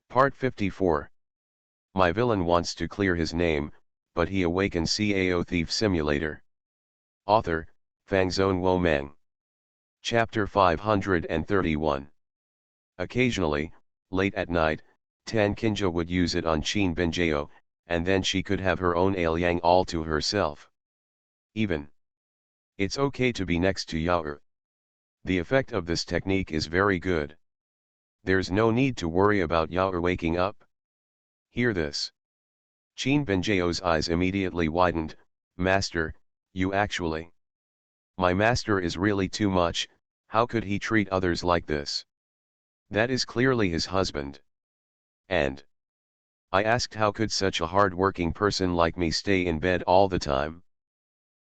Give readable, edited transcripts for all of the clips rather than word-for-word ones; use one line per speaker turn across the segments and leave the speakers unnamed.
Part 54. My villain wants to clear his name, but he awakens Cao Thief Simulator. Author, Fangzone Womeng. Chapter 531. Occasionally, late at night, Tan Kinja would use it on Qin Binjao, and then she could have her own Aoyang all to herself. It's okay to be next to Yao. The effect of this technique is very good. There's no need to worry about Yao waking up. Hear this. Qin Binjao's eyes immediately widened. Master, you actually. My master is really too much. How could he treat others like this? That is clearly his husband. And I asked, how could such a hard-working person like me stay in bed all the time?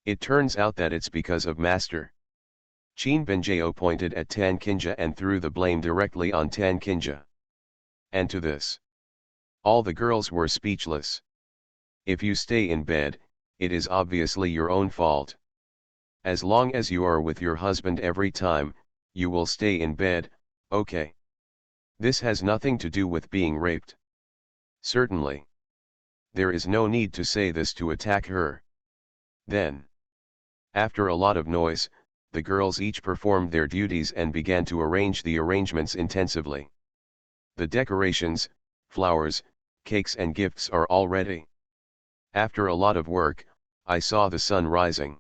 It turns out that it's because of master. Qin Binjao pointed at Tan Kinja and threw the blame directly on Tan Kinja. And to this, all the girls were speechless. If you stay in bed, it is obviously your own fault. As long as you are with your husband every time, you will stay in bed, okay? This has nothing to do with being raped. Certainly. There is no need to say this to attack her. Then, after a lot of noise, the girls each performed their duties and began to arrange the arrangements intensively. The decorations, flowers, cakes and gifts are all ready. After a lot of work, I saw the sun rising.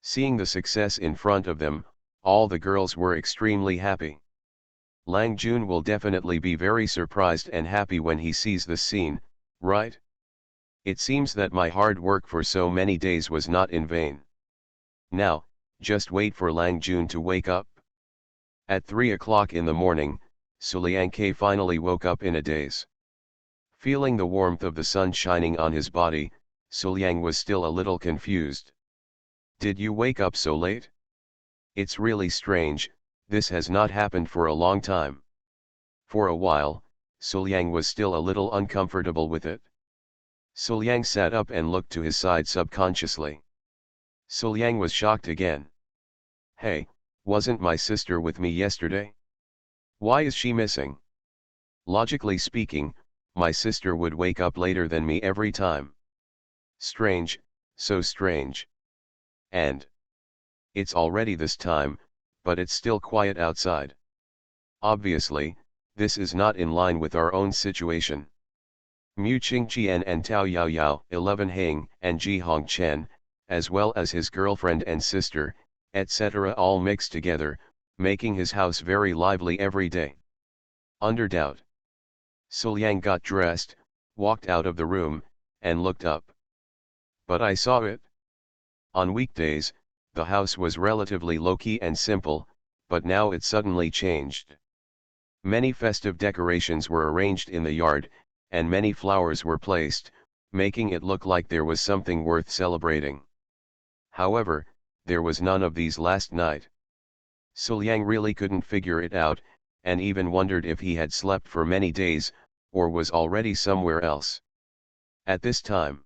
Seeing the success in front of them, all the girls were extremely happy. Lang Jun will definitely be very surprised and happy when he sees this scene, right? It seems that my hard work for so many days was not in vain. Now, just wait for Lang Jun to wake up. At 3 o'clock in the morning, Suliang Ke finally woke up in a daze. Feeling the warmth of the sun shining on his body, Suliang was still a little confused. Did you wake up so late? It's really strange, this has not happened for a long time. For a while, Suliang was still a little uncomfortable with it. Suliang sat up and looked to his side subconsciously. Suliang was shocked again. Hey, wasn't my sister with me yesterday? Why is she missing? Logically speaking, my sister would wake up later than me every time. Strange, so strange. And it's already this time, but it's still quiet outside. Obviously, this is not in line with our own situation. Mu Qingqian and Tao Yaoyao, 11 Heng, and Ji Hongchen, as well as his girlfriend and sister, etc. all mixed together, making his house very lively every day. Under doubt. Suliang got dressed, walked out of the room, and looked up. But I saw it. On weekdays, the house was relatively low-key and simple, but now it suddenly changed. Many festive decorations were arranged in the yard, and many flowers were placed, making it look like there was something worth celebrating. However, there was none of these last night. Suliang really couldn't figure it out, and even wondered if he had slept for many days, or was already somewhere else. At this time,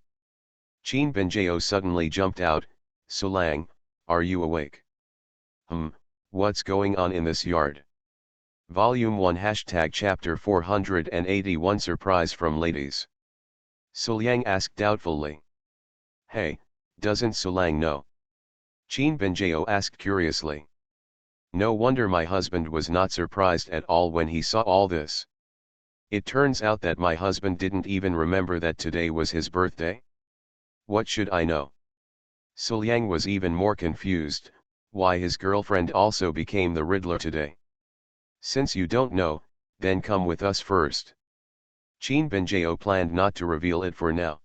Qin Binjao suddenly jumped out. Suliang, are you awake? What's going on in this yard? Volume 1 # Chapter 481 Surprise from Ladies. Suliang asked doubtfully. Hey, doesn't Suliang know? Qin Binjao asked curiously. No wonder my husband was not surprised at all when he saw all this. It turns out that my husband didn't even remember that today was his birthday. What should I know? Suliang was even more confused, why his girlfriend also became the Riddler today. Since you don't know, then come with us first. Qin Binjao planned not to reveal it for now.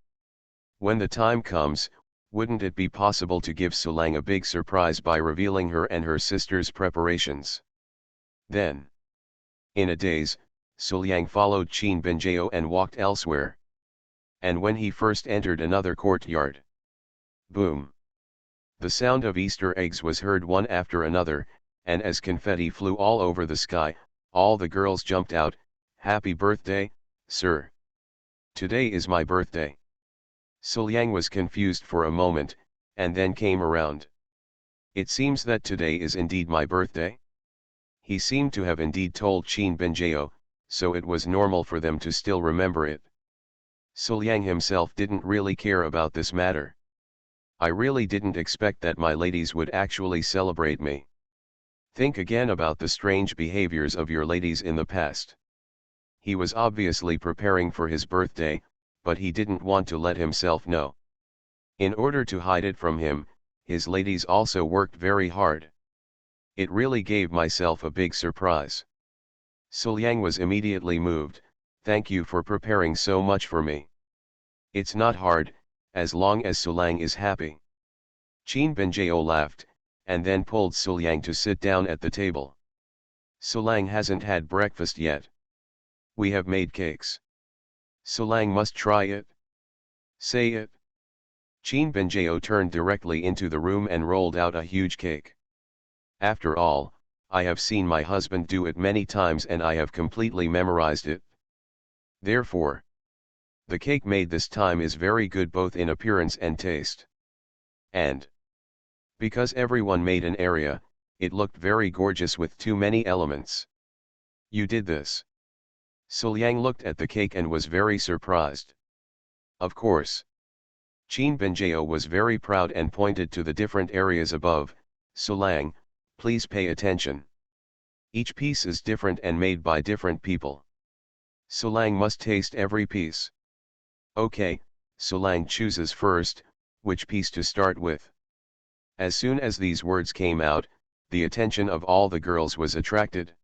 When the time comes, wouldn't it be possible to give Suliang a big surprise by revealing her and her sister's preparations? Then, in a daze, Suliang followed Qin Binjao and walked elsewhere. And when he first entered another courtyard, boom! The sound of Easter eggs was heard one after another, and as confetti flew all over the sky, all the girls jumped out. Happy birthday, sir! Today is my birthday. Suliang was confused for a moment, and then came around. It seems that today is indeed my birthday? He seemed to have indeed told Qin Binjao, so it was normal for them to still remember it. Suliang himself didn't really care about this matter. I really didn't expect that my ladies would actually celebrate me. Think again about the strange behaviors of your ladies in the past. He was obviously preparing for his birthday, but he didn't want to let himself know. In order to hide it from him, his ladies also worked very hard. It really gave myself a big surprise. Suliang was immediately moved. Thank you for preparing so much for me. It's not hard, as long as Suliang is happy. Qin Benjao laughed, and then pulled Suliang to sit down at the table. Suliang hasn't had breakfast yet. We have made cakes. Suliang must try it. Say it. Qin Benjao turned directly into the room and rolled out a huge cake. After all, I have seen my husband do it many times and I have completely memorized it. Therefore, the cake made this time is very good both in appearance and taste. And because everyone made an area, it looked very gorgeous with too many elements. You did this. Suliang looked at the cake and was very surprised. Of course. Qin Benjao was very proud and pointed to the different areas above. Suliang, please pay attention. Each piece is different and made by different people. Suliang must taste every piece. Okay, Suliang chooses first, which piece to start with. As soon as these words came out, the attention of all the girls was attracted.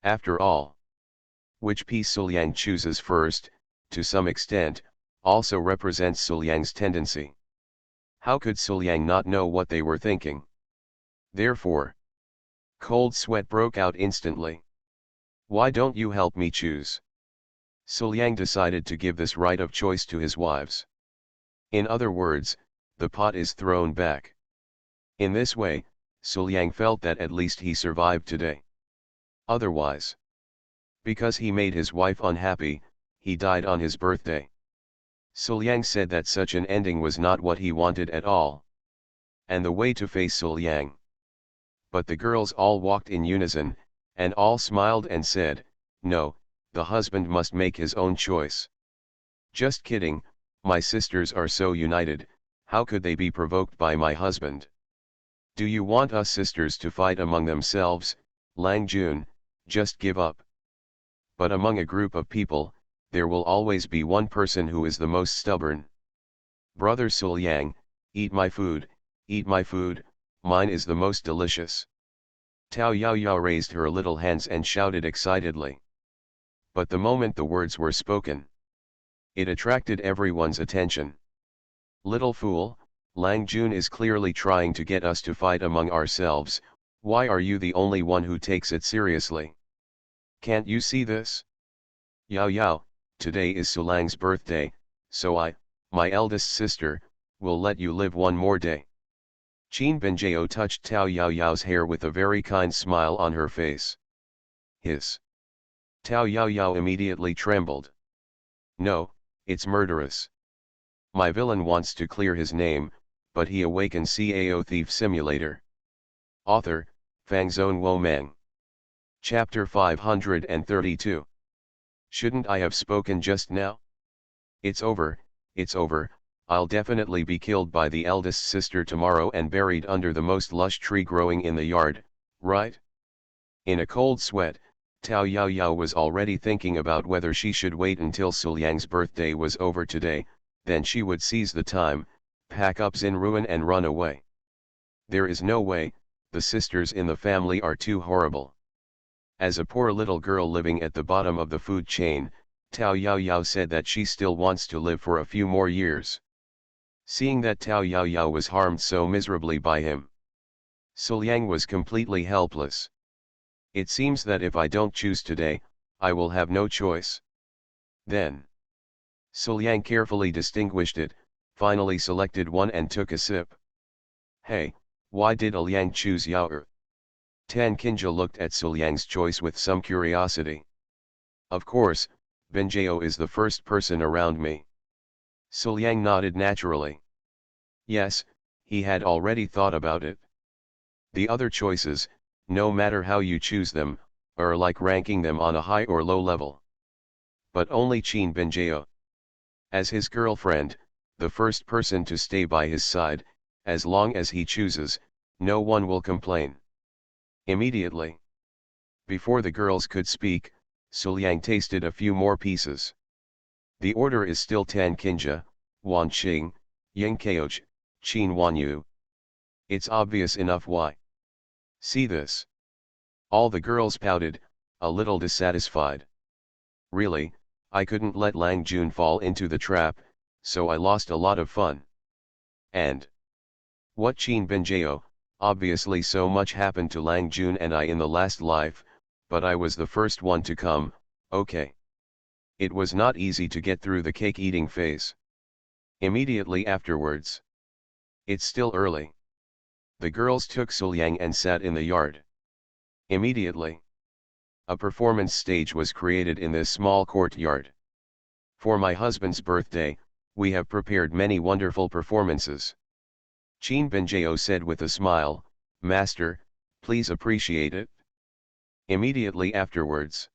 After all, which piece Suliang chooses first, to some extent, also represents Suliang's tendency. How could Suliang not know what they were thinking? Therefore, cold sweat broke out instantly. Why don't you help me choose? Suliang decided to give this right of choice to his wives. In other words, the pot is thrown back. In this way, Suliang felt that at least he survived today. Otherwise, because he made his wife unhappy, he died on his birthday. Suliang said that such an ending was not what he wanted at all. And the way to face Suliang. But the girls all walked in unison, and all smiled and said, no, the husband must make his own choice. Just kidding, my sisters are so united, how could they be provoked by my husband? Do you want us sisters to fight among themselves, Lang Jun, just give up. But among a group of people, there will always be one person who is the most stubborn. Brother Suliang, eat my food, mine is the most delicious. Tao Yao Yao raised her little hands and shouted excitedly. But the moment the words were spoken, it attracted everyone's attention. Little fool, Lang Jun is clearly trying to get us to fight among ourselves. Why are you the only one who takes it seriously? Can't you see this? Yao Yao, today is Suliang's birthday, so I, my eldest sister, will let you live one more day. Qin Benjao touched Tao Yao Yao's hair with a very kind smile on her face. Hiss. Tao Yao Yao immediately trembled. No, it's murderous. My villain wants to clear his name, but he awakens Cao Thief Simulator. Author, Fangzone Womang. Chapter 532. Shouldn't I have spoken just now? It's over, I'll definitely be killed by the eldest sister tomorrow and buried under the most lush tree growing in the yard, right? In a cold sweat, Tao Yao Yao was already thinking about whether she should wait until Suliang's birthday was over today, then she would seize the time, pack up Xin Ruin and run away. There is no way, the sisters in the family are too horrible. As a poor little girl living at the bottom of the food chain, Tao Yao Yao said that she still wants to live for a few more years. Seeing that Tao Yao Yao was harmed so miserably by him, Suliang was completely helpless. It seems that if I don't choose today, I will have no choice. Then, Suliang carefully distinguished it, finally selected one and took a sip. Hey, why did Liang choose Yao? Tan Kinja looked at Suliang's choice with some curiosity. Of course, Benjao is the first person around me. Suliang nodded naturally. Yes, he had already thought about it. The other choices, no matter how you choose them, or like ranking them on a high or low level. But only Qin Benjao. As his girlfriend, the first person to stay by his side, as long as he chooses, no one will complain. Immediately. Before the girls could speak, Suliang tasted a few more pieces. The order is still Tan Kinja, Wan Qing, Yang Kaoj, Qin Wan Yu. It's obvious enough why. See this. All the girls pouted, a little dissatisfied. Really, I couldn't let Lang Jun fall into the trap, so I lost a lot of fun. And what Qin Benjao, obviously so much happened to Lang Jun and I in the last life, but I was the first one to come, okay. It was not easy to get through the cake eating phase. Immediately afterwards. It's still early. The girls took Suliang and sat in the yard. Immediately. A performance stage was created in this small courtyard. For my husband's birthday, we have prepared many wonderful performances. Qin Benjao said with a smile, Master, please appreciate it. Immediately afterwards.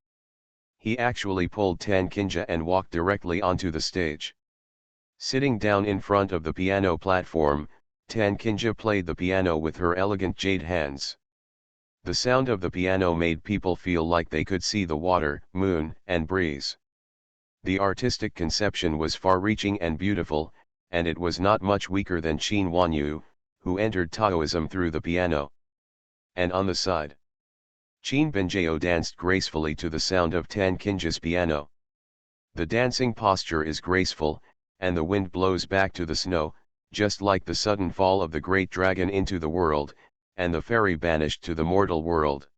He actually pulled Tan Kinja and walked directly onto the stage. Sitting down in front of the piano platform, Tan Kinja played the piano with her elegant jade hands. The sound of the piano made people feel like they could see the water, moon, and breeze. The artistic conception was far-reaching and beautiful, and it was not much weaker than Qin Wanyu, who entered Taoism through the piano. And on the side, Qin Benjao danced gracefully to the sound of Tan Kinja's piano. The dancing posture is graceful, and the wind blows back to the snow, just like the sudden fall of the great dragon into the world, and the fairy banished to the mortal world.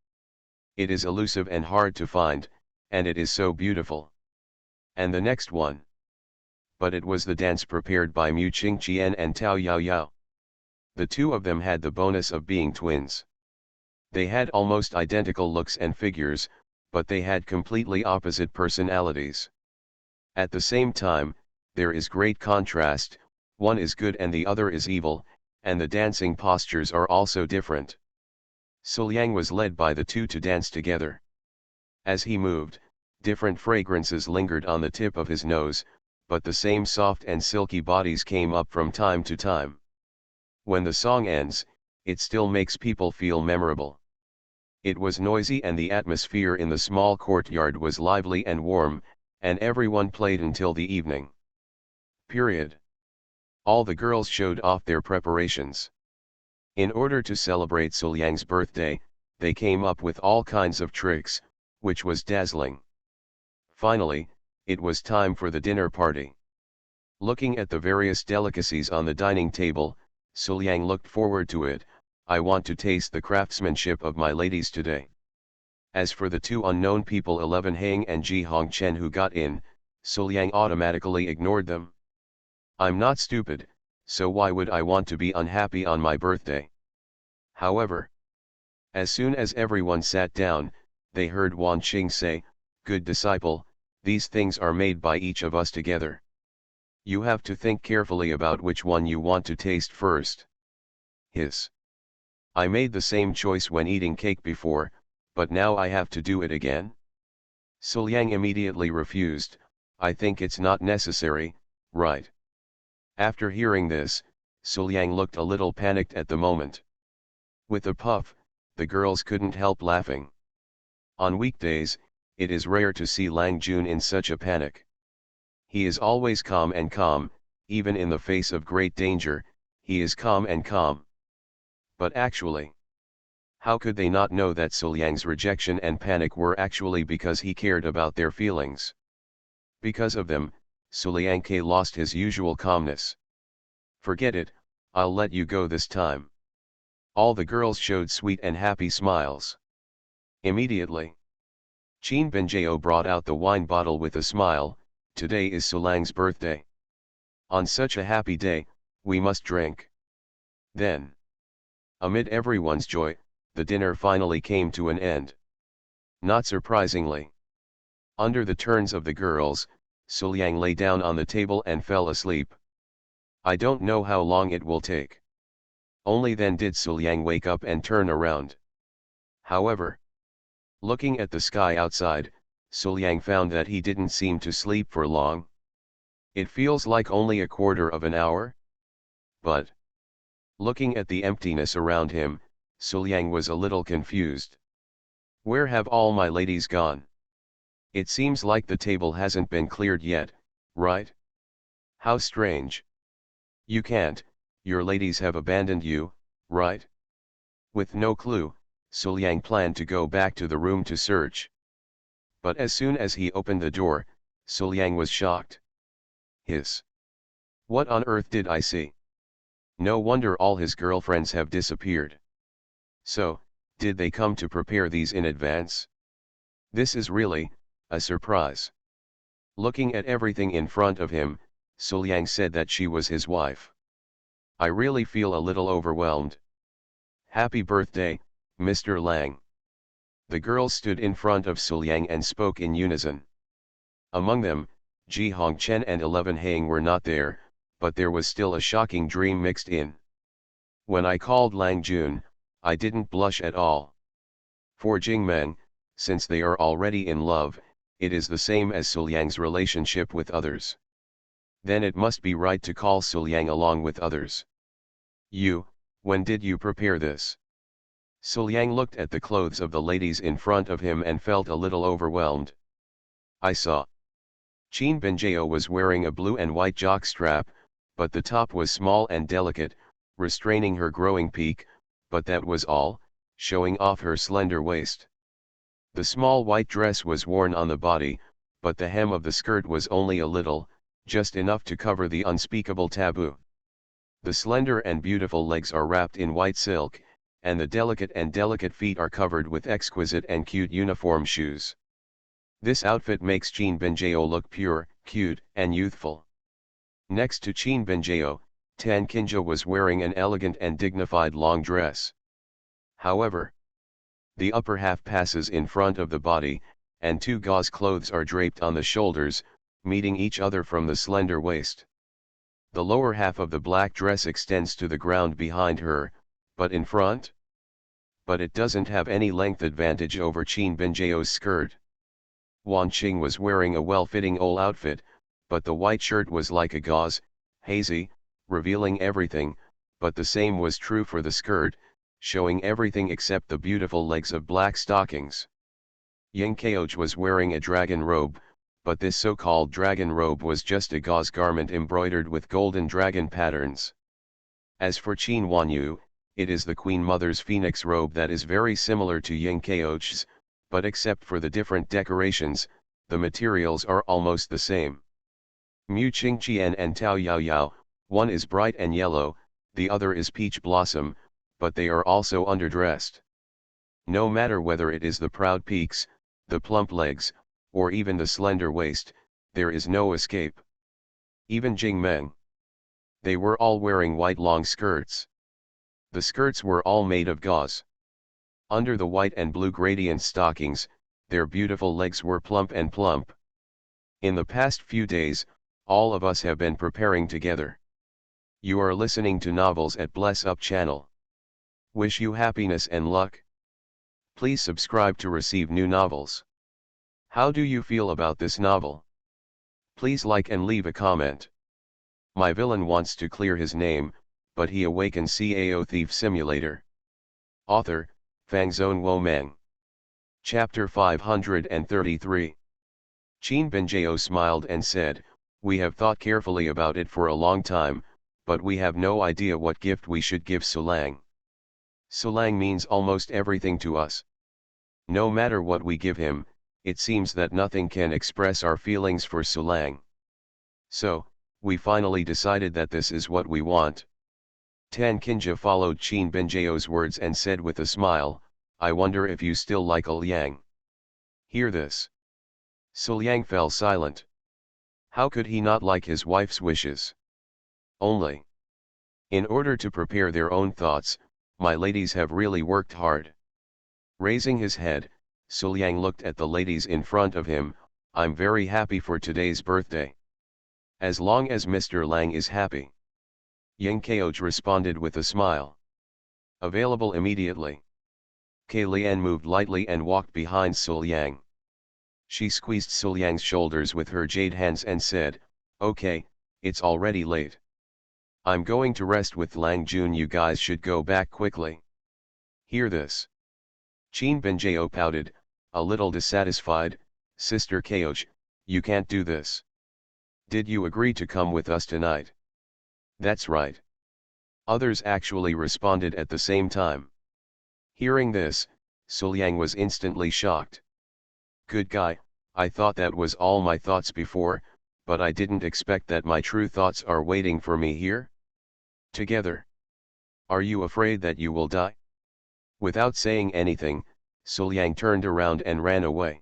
It is elusive and hard to find, and it is so beautiful. And the next one. But it was the dance prepared by Mu Qingqian and Tao Yao Yao. The two of them had the bonus of being twins. They had almost identical looks and figures, but they had completely opposite personalities. At the same time, there is great contrast, one is good and the other is evil, and the dancing postures are also different. Suliang was led by the two to dance together. As he moved, different fragrances lingered on the tip of his nose, but the same soft and silky bodies came up from time to time. When the song ends, it still makes people feel memorable. It was noisy and the atmosphere in the small courtyard was lively and warm, and everyone played until the evening. Period. All the girls showed off their preparations. In order to celebrate Suliang's birthday, they came up with all kinds of tricks, which was dazzling. Finally, it was time for the dinner party. Looking at the various delicacies on the dining table, Suliang looked forward to it. I want to taste the craftsmanship of my ladies today. As for the two unknown people 11 Hang and Ji Hongchen who got in, Suliang automatically ignored them. I'm not stupid, so why would I want to be unhappy on my birthday? However, as soon as everyone sat down, they heard Wan Qing say, Good disciple, these things are made by each of us together. You have to think carefully about which one you want to taste first. I made the same choice when eating cake before, but now I have to do it again? Suliang immediately refused, I think it's not necessary, right? After hearing this, Suliang looked a little panicked at the moment. With a puff, the girls couldn't help laughing. On weekdays, it is rare to see Lang Jun in such a panic. He is always calm, even in the face of great danger, he is calm and calm. But actually, how could they not know that Suliang's rejection and panic were actually because he cared about their feelings? Because of them, Suliang lost his usual calmness. Forget it, I'll let you go this time. All the girls showed sweet and happy smiles. Immediately, Qin Benjao brought out the wine bottle with a smile, today is Suliang's birthday. On such a happy day, we must drink. Then, amid everyone's joy, the dinner finally came to an end. Not surprisingly. Under the turns of the girls, Suliang lay down on the table and fell asleep. I don't know how long it will take. Only then did Suliang wake up and turn around. However, Looking at the sky outside, Suliang found that he didn't seem to sleep for long. It feels like only a quarter of an hour? But, looking at the emptiness around him, Suliang was a little confused. Where have all my ladies gone? It seems like the table hasn't been cleared yet, right? How strange. You can't, your ladies have abandoned you, right? With no clue, Suliang planned to go back to the room to search. But as soon as he opened the door, Suliang was shocked. Hiss. What on earth did I see? No wonder all his girlfriends have disappeared. So, did they come to prepare these in advance? This is really a surprise. Looking at everything in front of him, Suliang said that she was his wife. I really feel a little overwhelmed. Happy birthday, Mr. Lang. The girls stood in front of Suliang and spoke in unison. Among them, Ji Hongchen and 11 Hang were not there, but there was still a shocking dream mixed in. When I called Lang Jun, I didn't blush at all. For Jing Meng, since they are already in love, it is the same as Suliang's relationship with others. Then it must be right to call Suliang along with others. When did you prepare this? Suliang looked at the clothes of the ladies in front of him and felt a little overwhelmed. I saw. Qin Benjao was wearing a blue and white jockstrap, but the top was small and delicate, restraining her growing peak, but that was all, showing off her slender waist. The small white dress was worn on the body, but the hem of the skirt was only a little, just enough to cover the unspeakable taboo. The slender and beautiful legs are wrapped in white silk, and the delicate feet are covered with exquisite and cute uniform shoes. This outfit makes Qin Benjao look pure, cute, and youthful. Next to Qin Benjao, Tan Kinja was wearing an elegant and dignified long dress. However, the upper half passes in front of the body, and two gauze clothes are draped on the shoulders, meeting each other from the slender waist. The lower half of the black dress extends to the ground behind her, but in front? But it doesn't have any length advantage over Qin Benjao's skirt. Wan Qing was wearing a well-fitting old outfit, but the white shirt was like a gauze, hazy, revealing everything, but the same was true for the skirt, showing everything except the beautiful legs of black stockings. Ying Kaoj was wearing a dragon robe, but this so-called dragon robe was just a gauze garment embroidered with golden dragon patterns. As for Qin Wanyu, it is the Queen Mother's phoenix robe that is very similar to Ying Kaoj's, but except for the different decorations, the materials are almost the same. Mu Qingqian and Tao Yaoyao, one is bright and yellow, the other is peach blossom, but they are also underdressed. No matter whether it is the proud peaks, the plump legs, or even the slender waist, there is no escape. Even Jing Meng. They were all wearing white long skirts. The skirts were all made of gauze. Under the white and blue gradient stockings, their beautiful legs were plump and plump. In the past few days, all of us have been preparing together. You are listening to novels at Bless Up channel. Wish you happiness and luck. Please subscribe to receive new novels. How do you feel about this novel? Please like and leave a comment. My villain wants to clear his name, but he awakens Cao Thief Simulator. Author, Fangzone Wo Meng. Chapter 533. Qin Benjao smiled and said, "We have thought carefully about it for a long time, but we have no idea what gift we should give Sulang. Sulang means almost everything to us. No matter what we give him, it seems that nothing can express our feelings for Sulang. So, we finally decided that this is what we want." Tan Kinja followed Qin Benjao's words and said with a smile, "I wonder if you still like Liang." Hear this. Suliang fell silent. How could he not like his wife's wishes? Only. In order to prepare their own thoughts, my ladies have really worked hard. Raising his head, Suliang looked at the ladies in front of him. "I'm very happy for today's birthday. As long as Mr. Lang is happy." Ying Kaoj responded with a smile. Available immediately. Ke Lian moved lightly and walked behind Sul Yang. She squeezed Sul Yang's shoulders with her jade hands and said, "Okay, it's already late. I'm going to rest with Lang Jun. You guys should go back quickly." Hear this. Qin Benjao pouted, a little dissatisfied. "Sister Kaoch, you can't do this. Did you agree to come with us tonight?" "That's right." Others actually responded at the same time. Hearing this, Sul Yang was instantly shocked. "Good guy, I thought that was all my thoughts before, but I didn't expect that my true thoughts are waiting for me here. Together. Are you afraid that you will die?" Without saying anything, Sul Yang turned around and ran away.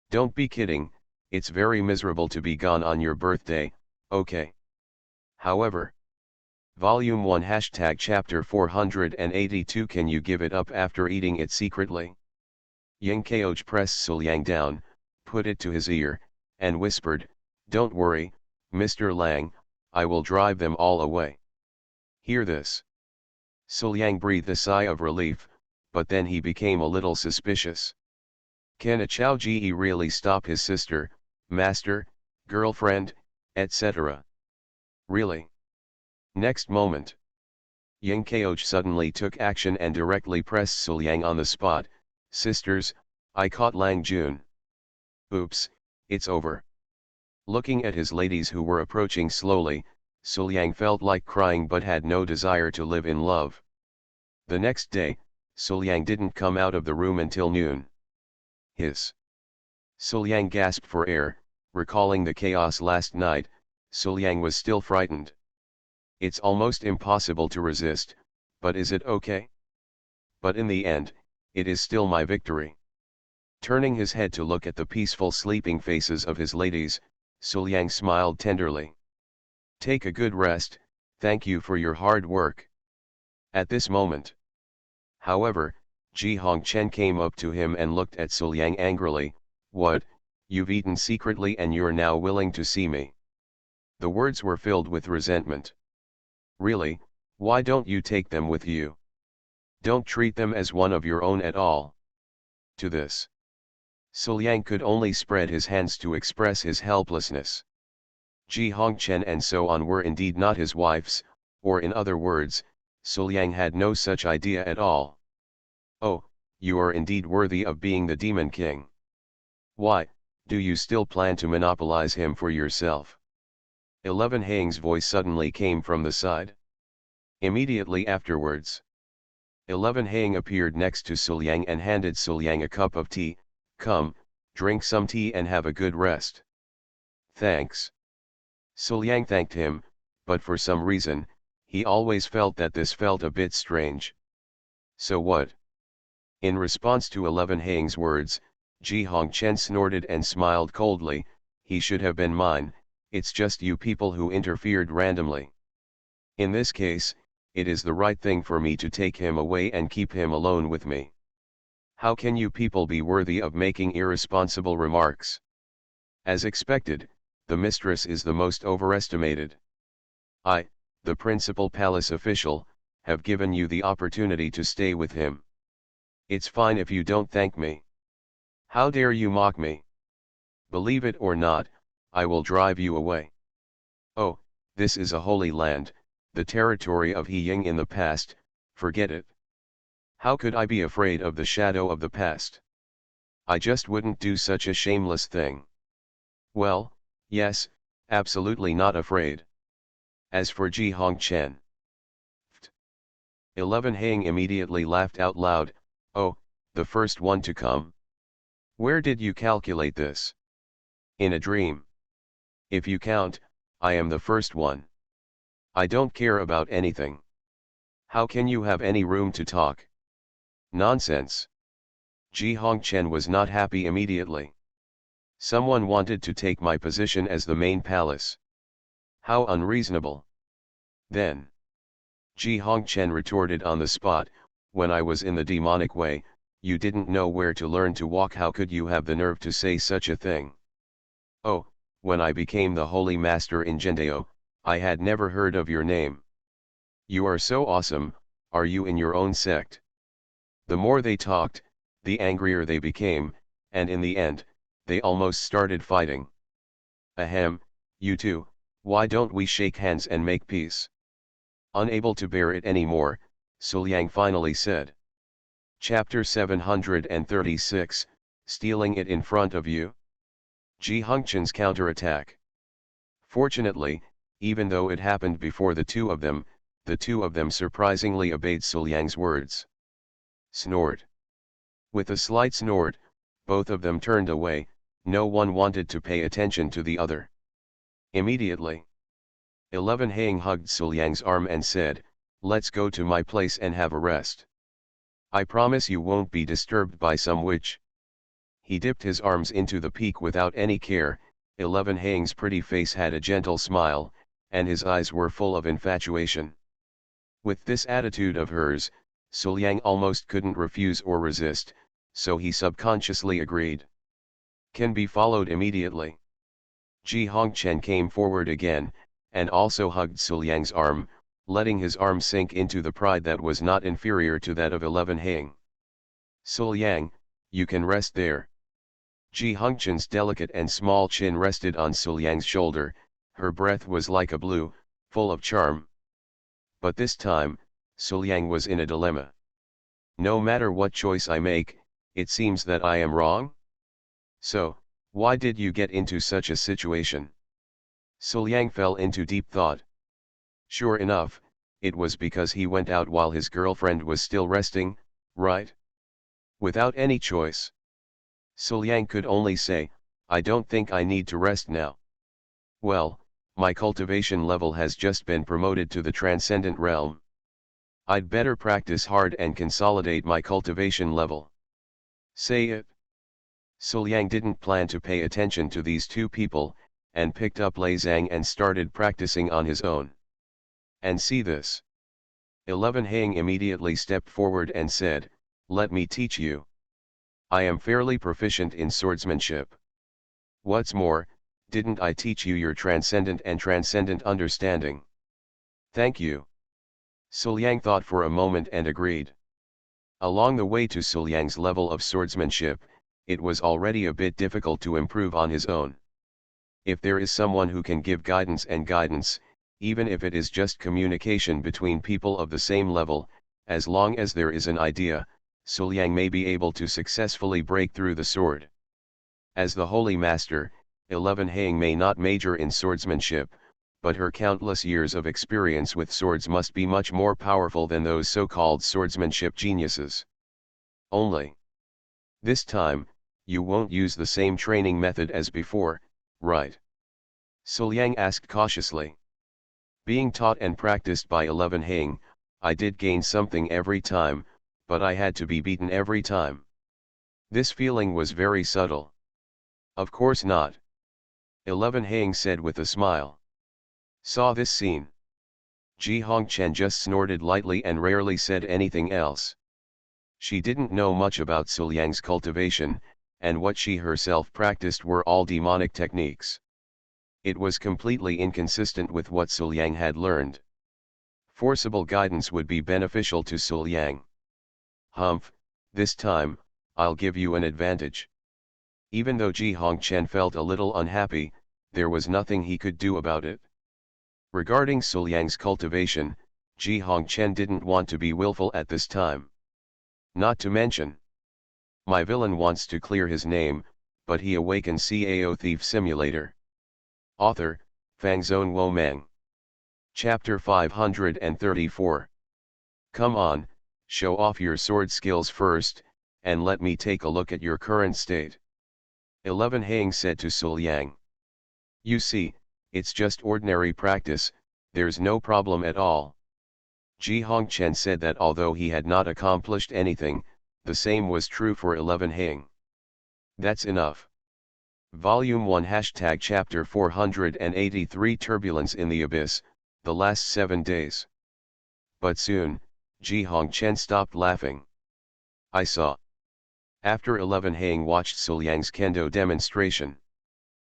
"Don't be kidding, it's very miserable to be gone on your birthday, okay? However, Volume 1 # Chapter 482. Can you give it up after eating it secretly?" Yang Kaoch pressed Sul Yang down, put it to his ear, and whispered, "Don't worry, Mr. Lang, I will drive them all away." Hear this. Sul Yang breathed a sigh of relief, but then he became a little suspicious. Can a Chao Ji really stop his sister, master, girlfriend, etc.? Really? Next moment, Yang Kaoch suddenly took action and directly pressed Sul Yang on the spot. "Sisters, I caught Lang Jun. Oops, it's over." Looking at his ladies who were approaching slowly, Sul Yang felt like crying but had no desire to live in love. The next day, Sul Yang didn't come out of the room until noon. Sul Yang gasped for air, recalling the chaos last night. Sul Yang was still frightened. It's almost impossible to resist, but is it okay? But in the end, it is still my victory. Turning his head to look at the peaceful sleeping faces of his ladies, Sul Yang smiled tenderly. "Take a good rest, thank you for your hard work." At this moment, however, Ji Hongchen came up to him and looked at Sul Yang angrily. "What, you've eaten secretly and you're now willing to see me?" The words were filled with resentment. "Really, why don't you take them with you? Don't treat them as one of your own at all." To this, Sul Yang could only spread his hands to express his helplessness. Ji Hongchen and so on were indeed not his wives, or in other words, Sul Yang had no such idea at all. "Oh, you are indeed worthy of being the Demon King. Why, do you still plan to monopolize him for yourself?" 11 Hang's voice suddenly came from the side. Immediately afterwards, 11 Hang appeared next to Sul Yang and handed Sul Yang a cup of tea. "Come, drink some tea and have a good rest." "Thanks." Sul Yang thanked him, but for some reason, he always felt that this felt a bit strange. "So what?" In response to 11 Hang's words, Ji Hongchen snorted and smiled coldly. "He should have been mine, it's just you people who interfered randomly. In this case, it is the right thing for me to take him away and keep him alone with me. How can you people be worthy of making irresponsible remarks?" As expected, the mistress is the most overestimated. "I, the principal palace official, have given you the opportunity to stay with him. It's fine if you don't thank me. How dare you mock me? Believe it or not, I will drive you away. Oh, this is a holy land, the territory of He Ying in the past, forget it. How could I be afraid of the shadow of the past? I just wouldn't do such a shameless thing. Well, yes, absolutely not afraid." As for Ji Hongchen, 11 Hang immediately laughed out loud. "Oh, the first one to come? Where did you calculate this? In a dream? If you count, I am the first one. I don't care about anything. How can you have any room to talk? Nonsense." Ji Hongchen was not happy immediately. "Someone wanted to take my position as the main palace. How unreasonable." Then, Ji Hongchen retorted on the spot, "When I was in the demonic way, you didn't know where to learn to walk. How could you have the nerve to say such a thing? Oh, when I became the holy master in Jendao, I had never heard of your name. You are so awesome, are you in your own sect? The more they talked, the angrier they became, and in the end, they almost started fighting. Ahem, you two, why don't we shake hands and make peace? Unable to bear it anymore, Suliang finally said. Chapter 736, Stealing It in Front of You. Ji Hongchen's counterattack. Fortunately, even though it happened before the two of them surprisingly obeyed Suliang's words. Snort. With a slight snort, both of them turned away. No one wanted to pay attention to the other. Immediately, 11 Hang hugged Suliang's arm and said, "Let's go to my place and have a rest. I promise you won't be disturbed by some witch." He dipped his arms into the peak without any care. 11 Hang's pretty face had a gentle smile, and his eyes were full of infatuation. With this attitude of hers, Suliang almost couldn't refuse or resist, so he subconsciously agreed. Can be followed immediately. Ji Hongchen came forward again, and also hugged Suliang's arm, letting his arm sink into the pride that was not inferior to that of 11 Hang. "Suliang, you can rest there." Ji Hongchen's delicate and small chin rested on Suliang's shoulder. Her breath was like a blue, full of charm. But this time, Suliang was in a dilemma. No matter what choice I make, it seems that I am wrong? So, why did you get into such a situation? Suliang fell into deep thought. Sure enough, it was because he went out while his girlfriend was still resting, right? Without any choice. Suliang could only say, "I don't think I need to rest now. Well, my cultivation level has just been promoted to the transcendent realm. I'd better practice hard and consolidate my cultivation level." Say it. Suliang didn't plan to pay attention to these two people, and picked up Lei Zhang and started practicing on his own. And see this. 11 Hang immediately stepped forward and said, "Let me teach you. I am fairly proficient in swordsmanship. What's more, didn't I teach you your transcendent and transcendent understanding?" "Thank you." Suliang thought for a moment and agreed. Along the way to Suliang's level of swordsmanship, it was already a bit difficult to improve on his own. If there is someone who can give guidance, even if it is just communication between people of the same level, as long as there is an idea, Suliang may be able to successfully break through the sword. As the Holy Master, 11 Hang may not major in swordsmanship, but her countless years of experience with swords must be much more powerful than those so-called swordsmanship geniuses. Only, this time, you won't use the same training method as before, right? Suliang asked cautiously. Being taught and practiced by 11 Hang, I did gain something every time, but I had to be beaten every time. This feeling was very subtle. Of course not. 11 Hang said with a smile. Saw this scene. Ji Hongchen just snorted lightly and rarely said anything else. She didn't know much about Suliang's cultivation, and what she herself practiced were all demonic techniques. It was completely inconsistent with what Suliang had learned. Forcible guidance would be beneficial to Suliang. Humph, this time, I'll give you an advantage. Even though Ji Hongchen felt a little unhappy, there was nothing he could do about it. Regarding Suliang's cultivation, Ji Hongchen didn't want to be willful at this time. Not to mention, my villain wants to clear his name, but he awakens Cao Thief Simulator. Author, Fangzone Womang. Chapter 534. Come on, show off your sword skills first, and let me take a look at your current state. 11 Hang said to Suliang. You see, it's just ordinary practice, there's no problem at all. Ji Hongchen said that although he had not accomplished anything, the same was true for 11 Hang. That's enough. Volume 1 # Chapter 483 Turbulence in the Abyss, the last 7 days. But soon, Ji Hongchen stopped laughing. I saw. After 11 Hang watched Suliang's kendo demonstration.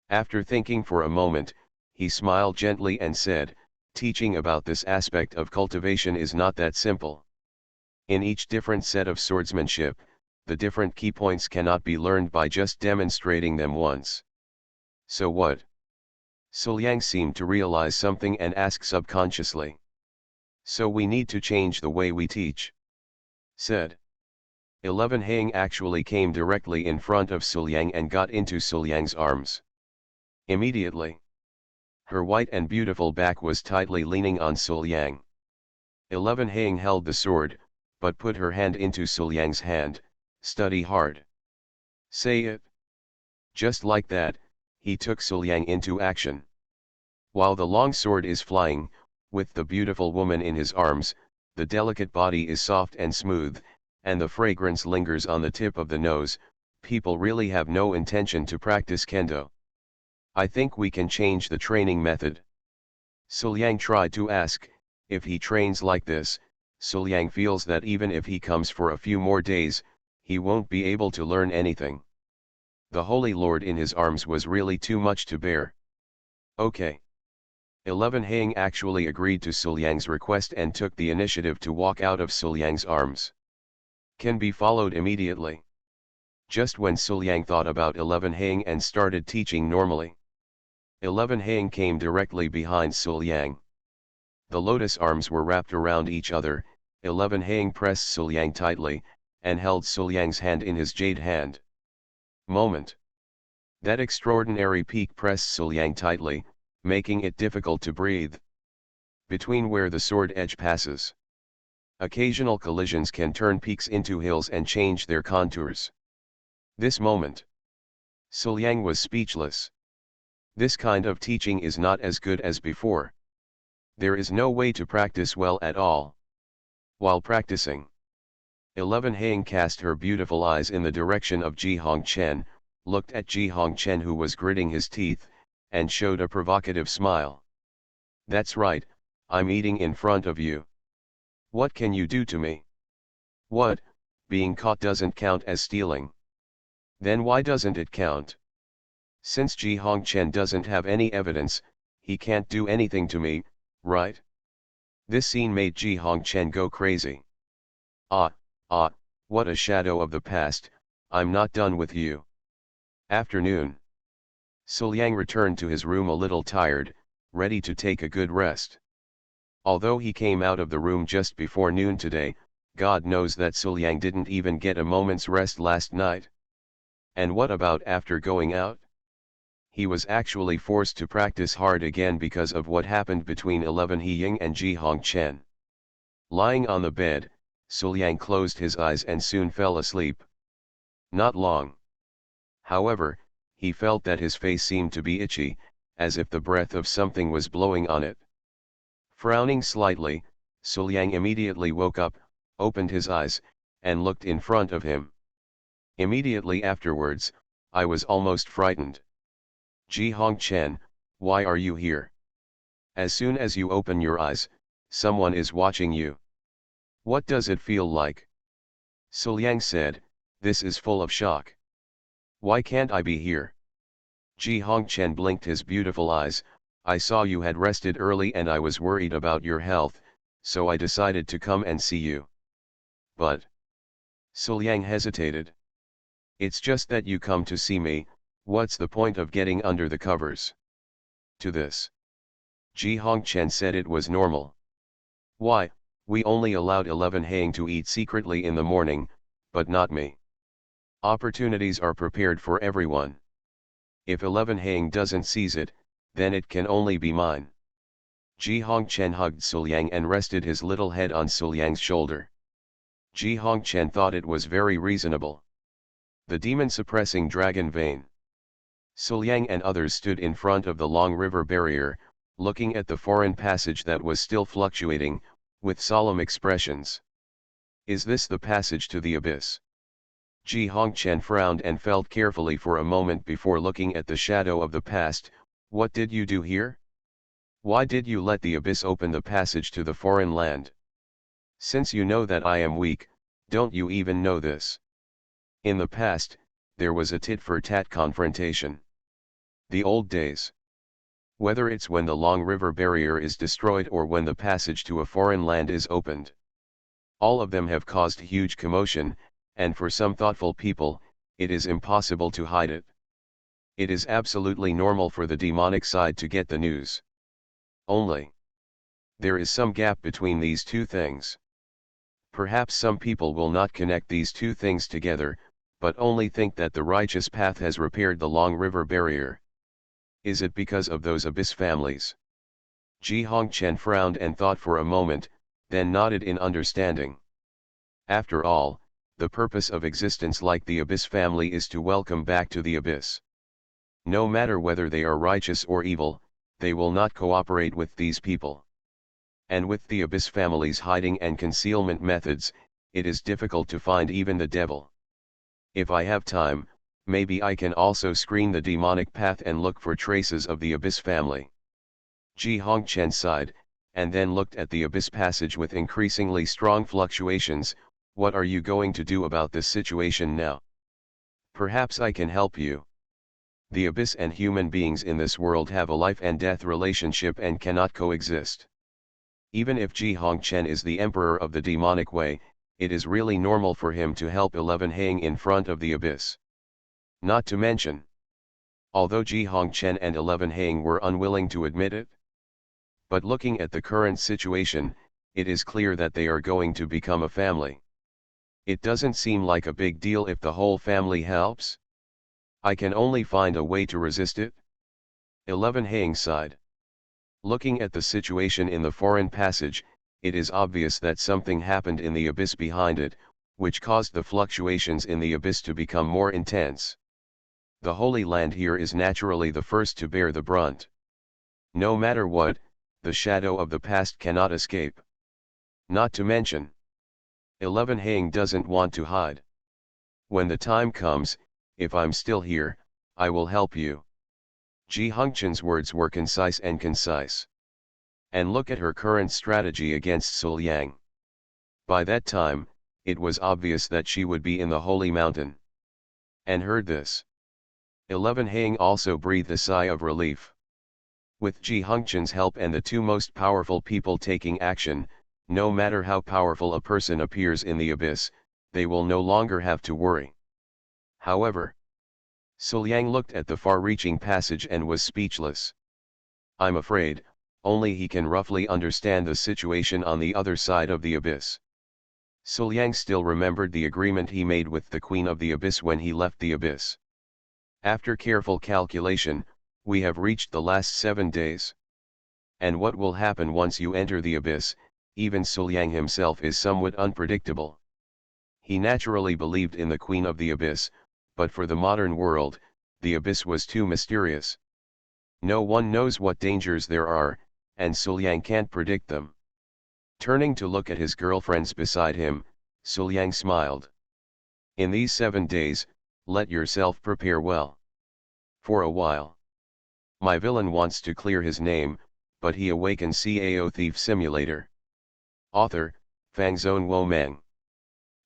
After thinking for a moment, he smiled gently and said, teaching about this aspect of cultivation is not that simple. In each different set of swordsmanship, the different key points cannot be learned by just demonstrating them once. So what? Suliang seemed to realize something and asked subconsciously. So we need to change the way we teach. Said. 11 Hang actually came directly in front of Suliang and got into Suliang's arms. Immediately. Her white and beautiful back was tightly leaning on Suliang. 11 Hang held the sword, but put her hand into Suliang's hand. Study hard. Say it. Just like that, he took Suliang into action. While the long sword is flying, with the beautiful woman in his arms, the delicate body is soft and smooth, and the fragrance lingers on the tip of the nose. People really have no intention to practice kendo. I think we can change the training method. Suliang tried to ask, if he trains like this. Suliang feels that even if he comes for a few more days, he won't be able to learn anything. The Holy Lord in his arms was really too much to bear. Okay. 11 Hang actually agreed to Suliang's request and took the initiative to walk out of Suliang's arms. Can be followed immediately. Just when Suliang thought about 11 Hang and started teaching normally. 11 Hang came directly behind Suliang. The lotus arms were wrapped around each other. 11 Hang pressed Suliang tightly, and held Suliang's hand in his jade hand. Moment. That extraordinary peak pressed Suliang tightly, making it difficult to breathe. Between where the sword edge passes. Occasional collisions can turn peaks into hills and change their contours. This moment. Suliang was speechless. This kind of teaching is not as good as before. There is no way to practice well at all. While practicing, 11 Hang cast her beautiful eyes in the direction of Ji Hongchen, looked at Ji Hongchen who was gritting his teeth, and showed a provocative smile. That's right, I'm eating in front of you. What can you do to me? What, being caught doesn't count as stealing? Then why doesn't it count? Since Ji Hongchen doesn't have any evidence, he can't do anything to me, right? This scene made Ji Hongchen go crazy. Ah, what a shadow of the past, I'm not done with you. Afternoon. Suliang returned to his room a little tired, ready to take a good rest. Although he came out of the room just before noon today, God knows that Suliang didn't even get a moment's rest last night. And what about after going out? He was actually forced to practice hard again because of what happened between 11 Heying and Ji Hongchen. Lying on the bed, Suliang closed his eyes and soon fell asleep. Not long. However, he felt that his face seemed to be itchy, as if the breath of something was blowing on it. Frowning slightly, Suliang immediately woke up, opened his eyes, and looked in front of him. Immediately afterwards, I was almost frightened. Ji Hongchen, why are you here? As soon as you open your eyes, someone is watching you. What does it feel like? Suliang said, this is full of shock. Why can't I be here? Ji Hongchen blinked his beautiful eyes. I saw you had rested early and I was worried about your health, so I decided to come and see you. But Suliang hesitated. It's just that you come to see me, what's the point of getting under the covers? To this, Ji Hongchen said it was normal. Why, we only allowed 11 Hang to eat secretly in the morning, but not me. Opportunities are prepared for everyone. If 11 Hang doesn't seize it, then it can only be mine. Ji Hongchen hugged Suliang and rested his little head on Suliang's shoulder. Ji Hongchen thought it was very reasonable. The demon-suppressing dragon vein. Suliang and others stood in front of the long river barrier, looking at the foreign passage that was still fluctuating, with solemn expressions. Is this the passage to the abyss? Ji Hongchen frowned and felt carefully for a moment before looking at the shadow of the past. What did you do here? Why did you let the abyss open the passage to the foreign land? Since you know that I am weak, don't you even know this? In the past, there was a tit-for-tat confrontation. The old days. Whether it's when the long river barrier is destroyed or when the passage to a foreign land is opened. All of them have caused huge commotion, and for some thoughtful people, it is impossible to hide it. It is absolutely normal for the demonic side to get the news. Only, there is some gap between these two things. Perhaps some people will not connect these two things together, but only think that the righteous path has repaired the long river barrier. Is it because of those abyss families? Ji Hongchen frowned and thought for a moment, then nodded in understanding. After all, the purpose of existence like the abyss family is to welcome back to the abyss. No matter whether they are righteous or evil, they will not cooperate with these people. And with the abyss family's hiding and concealment methods, it is difficult to find even the devil. If I have time, maybe I can also screen the demonic path and look for traces of the abyss family. Ji Hongchen sighed, and then looked at the abyss passage with increasingly strong fluctuations. What are you going to do about this situation now? Perhaps I can help you. The abyss and human beings in this world have a life and death relationship and cannot coexist. Even if Ji Hongchen is the emperor of the demonic way, it is really normal for him to help 11 hang in front of the abyss. Not to mention, although Ji Hongchen and 11 hang were unwilling to admit it. But looking at the current situation, it is clear that they are going to become a family. It doesn't seem like a big deal if the whole family helps. I can only find a way to resist it. 11 hang sighed. Looking at the situation in the foreign passage, it is obvious that something happened in the abyss behind it, which caused the fluctuations in the abyss to become more intense. The Holy Land here is naturally the first to bear the brunt. No matter what, the shadow of the past cannot escape. Not to mention, 11 hang doesn't want to hide. When the time comes, if I'm still here, I will help you. Ji Hongchen's words were concise. And look at her current strategy against Sul Yang. By that time, it was obvious that she would be in the Holy Mountain. And heard this, 11 hang also breathed a sigh of relief. With Ji Hongchen's help and the two most powerful people taking action, no matter how powerful a person appears in the abyss, they will no longer have to worry. However, Sul Yang looked at the far-reaching passage and was speechless. I'm afraid, only he can roughly understand the situation on the other side of the abyss. Sul Yang still remembered the agreement he made with the Queen of the Abyss when he left the abyss. After careful calculation, we have reached the last 7 days. And what will happen once you enter the abyss, even Sul Yang himself is somewhat unpredictable. He naturally believed in the Queen of the Abyss, but for the modern world, the abyss was too mysterious. No one knows what dangers there are, and Sul Yang can't predict them. Turning to look at his girlfriends beside him, Sul Yang smiled. In these 7 days, let yourself prepare well. For a while. My villain wants to clear his name, but he awakens Cao Thief Simulator. Author, Fangzone Womeng.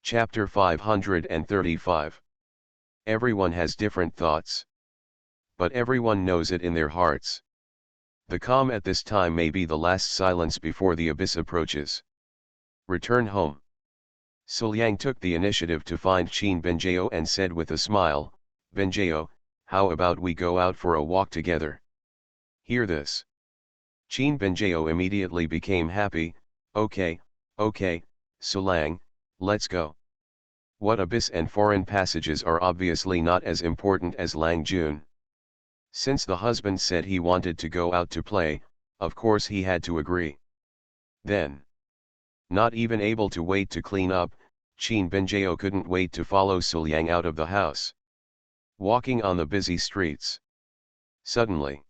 Chapter 535. Everyone has different thoughts. But everyone knows it in their hearts. The calm at this time may be the last silence before the abyss approaches. Return home. Sul Yang took the initiative to find Qin Benjao and said with a smile, Benjao, how about we go out for a walk together? Hear this. Qin Benjao immediately became happy. Okay, Sulang, let's go. What abyss and foreign passages are obviously not as important as Lang Jun. Since the husband said he wanted to go out to play, of course he had to agree. Then, not even able to wait to clean up, Qin Benjao couldn't wait to follow Sul Yang out of the house. Walking on the busy streets. Suddenly,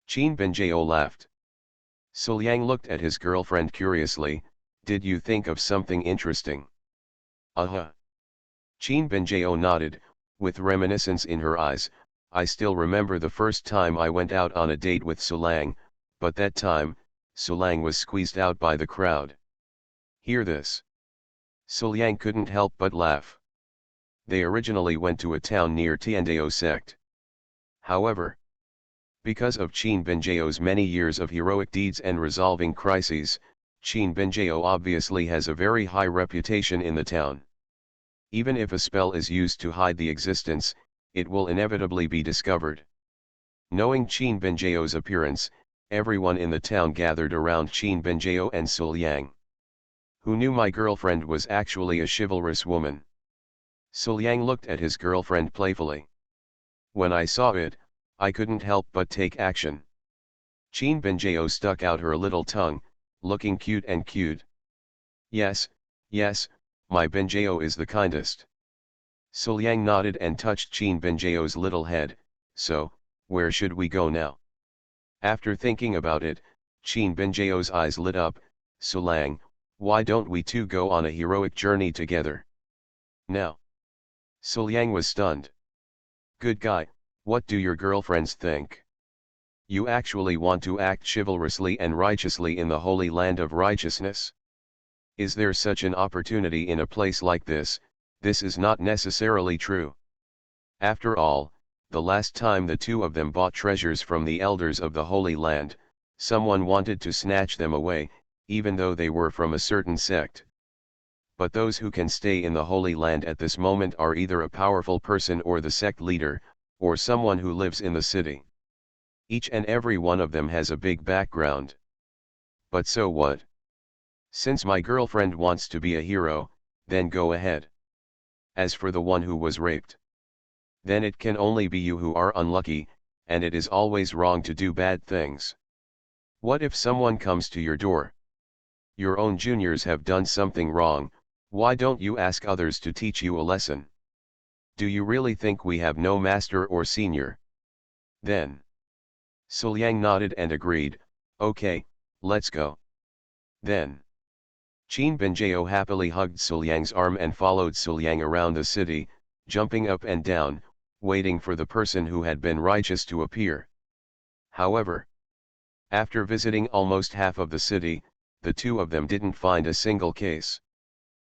Qin Benjao laughed. Sul Yang looked at his girlfriend curiously. Did you think of something interesting? Qin Benjao nodded, with reminiscence in her eyes. I still remember the first time I went out on a date with Sulang, but that time, Sulang was squeezed out by the crowd. Hear this. Sul Yang couldn't help but laugh. They originally went to a town near Tiandao sect. However, because of Qin Benjao's many years of heroic deeds and resolving crises, Qin Benjio obviously has a very high reputation in the town. Even if a spell is used to hide the existence, it will inevitably be discovered. Knowing Qin Benjio's appearance, everyone in the town gathered around Qin Benjio and Sul Yang. Who knew my girlfriend was actually a chivalrous woman? Sul Yang looked at his girlfriend playfully. When I saw it, I couldn't help but take action. Qin Benjio stuck out her little tongue, looking cute and cute. Yes, yes, my Benjio is the kindest. Sul Yang nodded and touched Qin Benjio's little head. So, where should we go now? After thinking about it, Qin Benjio's eyes lit up. Sul Yang, why don't we two go on a heroic journey together? Now. Sul Yang was stunned. Good guy, what do your girlfriends think? You actually want to act chivalrously and righteously in the holy land of righteousness? Is there such an opportunity in a place like this? This is not necessarily true. After all, the last time the two of them bought treasures from the elders of the Holy Land, someone wanted to snatch them away, even though they were from a certain sect. But those who can stay in the Holy Land at this moment are either a powerful person or the sect leader, or someone who lives in the city. Each and every one of them has a big background. But so what? Since my girlfriend wants to be a hero, then go ahead. As for the one who was raped, then it can only be you who are unlucky, and it is always wrong to do bad things. What if someone comes to your door? Your own juniors have done something wrong, why don't you ask others to teach you a lesson? Do you really think we have no master or senior? Then. Sul Yang nodded and agreed, okay, let's go. Then. Qin Benjio happily hugged Sul Yang's arm and followed Sul Yang around the city, jumping up and down, waiting for the person who had been righteous to appear. However, after visiting almost half of the city, the two of them didn't find a single case.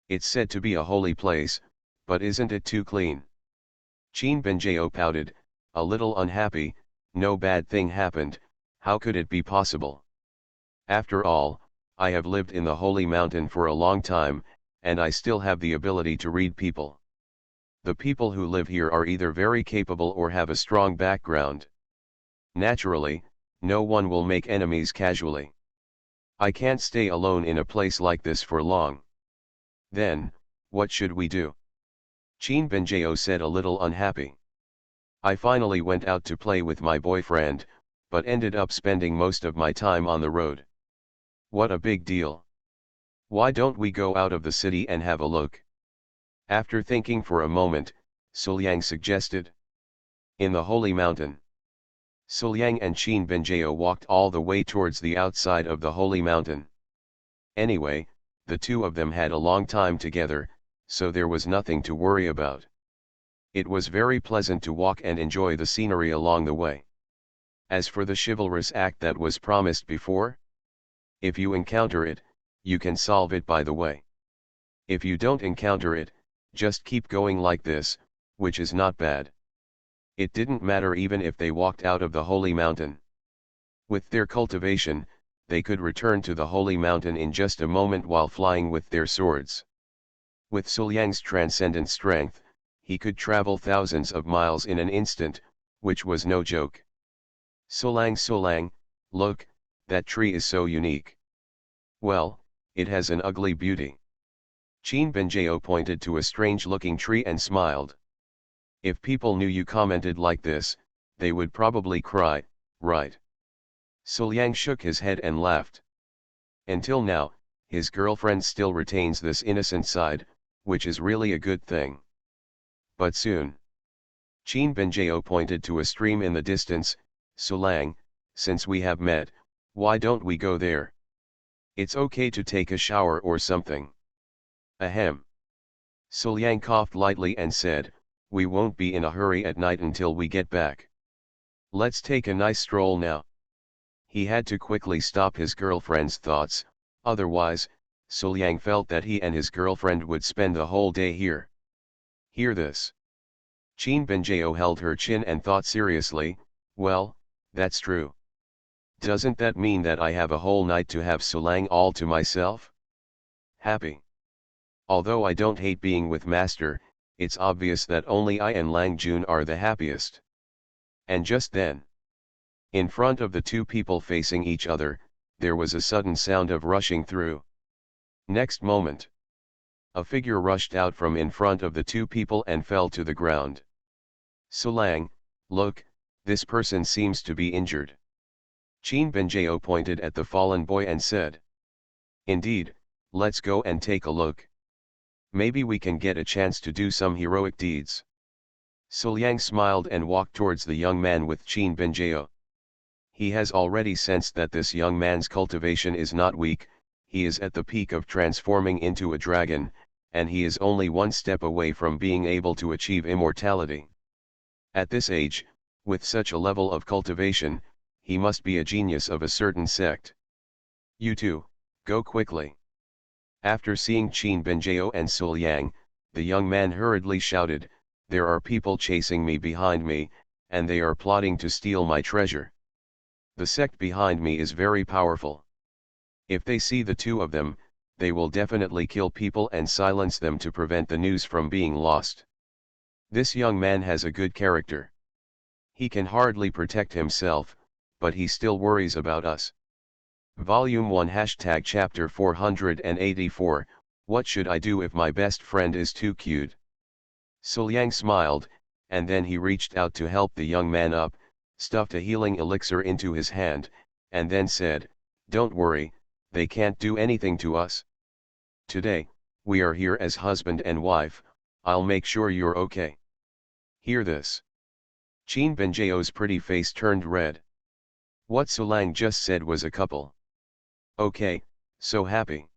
It's said to be a holy place, but isn't it too clean? Qin Benjio pouted, a little unhappy. No bad thing happened, how could it be possible? After all, I have lived in the Holy Mountain for a long time, and I still have the ability to read people. The people who live here are either very capable or have a strong background. Naturally, no one will make enemies casually. I can't stay alone in a place like this for long. Then, what should we do? Qin Benjio said a little unhappy. I finally went out to play with my boyfriend, but ended up spending most of my time on the road. What a big deal. Why don't we go out of the city and have a look? After thinking for a moment, Sul Yang suggested. In the Holy Mountain. Sul Yang and Qin Benjio walked all the way towards the outside of the Holy Mountain. Anyway, the two of them had a long time together, so there was nothing to worry about. It was very pleasant to walk and enjoy the scenery along the way. As for the chivalrous act that was promised before, if you encounter it, you can solve it by the way. If you don't encounter it, just keep going like this, which is not bad. It didn't matter even if they walked out of the Holy Mountain. With their cultivation, they could return to the Holy Mountain in just a moment while flying with their swords. With Sul Yang's transcendent strength, he could travel thousands of miles in an instant, which was no joke. Sulang, look, that tree is so unique. Well, it has an ugly beauty. Qin Benjio pointed to a strange-looking tree and smiled. If people knew you commented like this, they would probably cry, right? Sul Yang shook his head and laughed. Until now, his girlfriend still retains this innocent side, which is really a good thing. But soon. Qin Benjio pointed to a stream in the distance. Sulang, since we have met, why don't we go there? It's okay to take a shower or something. Ahem. Sul Yang coughed lightly and said, we won't be in a hurry at night until we get back. Let's take a nice stroll now. He had to quickly stop his girlfriend's thoughts, otherwise, Sul Yang felt that he and his girlfriend would spend the whole day here. Hear this. Qin Benjio held her chin and thought seriously, well, that's true. Doesn't that mean that I have a whole night to have Sulang all to myself? Happy. Although I don't hate being with Master, it's obvious that only I and Lang Jun are the happiest. And just then, in front of the two people facing each other, there was a sudden sound of rushing through. Next moment, a figure rushed out from in front of the two people and fell to the ground. Sulang, look, this person seems to be injured. Qin Benjao pointed at the fallen boy and said. Indeed, let's go and take a look. Maybe we can get a chance to do some heroic deeds. Suliang smiled and walked towards the young man with Qin Benjao. He has already sensed that this young man's cultivation is not weak, he is at the peak of transforming into a dragon, and he is only one step away from being able to achieve immortality. At this age, with such a level of cultivation, he must be a genius of a certain sect. You two, go quickly. After seeing Qin Benjao and Suliang, the young man hurriedly shouted, there are people chasing me behind me, and they are plotting to steal my treasure. The sect behind me is very powerful. If they see the two of them, they will definitely kill people and silence them to prevent the news from being lost. This young man has a good character. He can hardly protect himself, but he still worries about us. Volume 1 # Chapter 484, What should I do if my best friend is too cute? Suliang smiled, and then he reached out to help the young man up, stuffed a healing elixir into his hand, and then said, don't worry, they can't do anything to us. Today, we are here as husband and wife, I'll make sure you're okay. Hear this. Qin Benjao's pretty face turned red. What Sulang just said was a couple. Okay, so happy.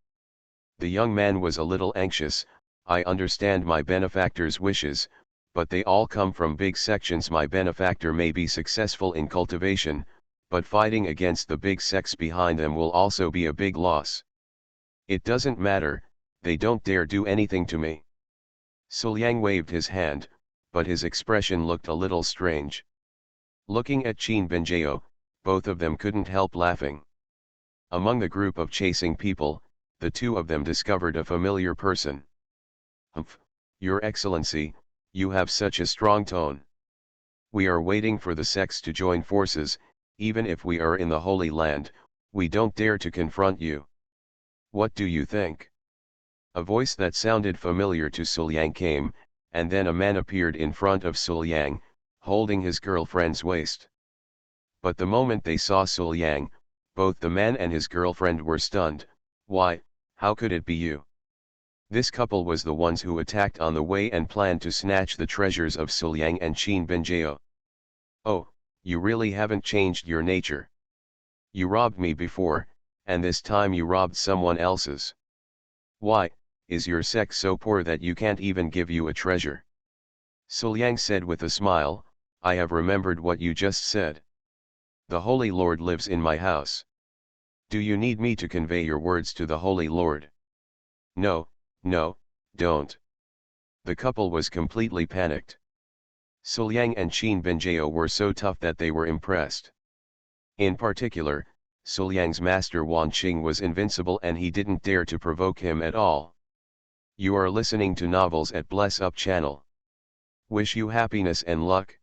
The young man was a little anxious. I understand my benefactor's wishes, but they all come from big sections. My benefactor may be successful in cultivation, but fighting against the big sects behind them will also be a big loss. It doesn't matter, they don't dare do anything to me. Suliang waved his hand, but his expression looked a little strange. Looking at Qin Benjao, both of them couldn't help laughing. Among the group of chasing people, the two of them discovered a familiar person. Humph, Your Excellency, you have such a strong tone. We are waiting for the sects to join forces, even if we are in the Holy Land, we don't dare to confront you. What do you think? A voice that sounded familiar to Suliang came, and then a man appeared in front of Suliang, holding his girlfriend's waist. But the moment they saw Suliang, both the man and his girlfriend were stunned. Why, how could it be you? This couple was the ones who attacked on the way and planned to snatch the treasures of Suliang and Qin Benjao. Oh, you really haven't changed your nature. You robbed me before, and this time you robbed someone else's. Why, is your sect so poor that you can't even give you a treasure? Suliang said with a smile, I have remembered what you just said. The Holy Lord lives in my house. Do you need me to convey your words to the Holy Lord? No, no, don't. The couple was completely panicked. Suliang and Qin Benjao were so tough that they were impressed. In particular, Suliang's master Wan Qing was invincible and he didn't dare to provoke him at all. You are listening to Novels at Bless Up channel. Wish you happiness and luck.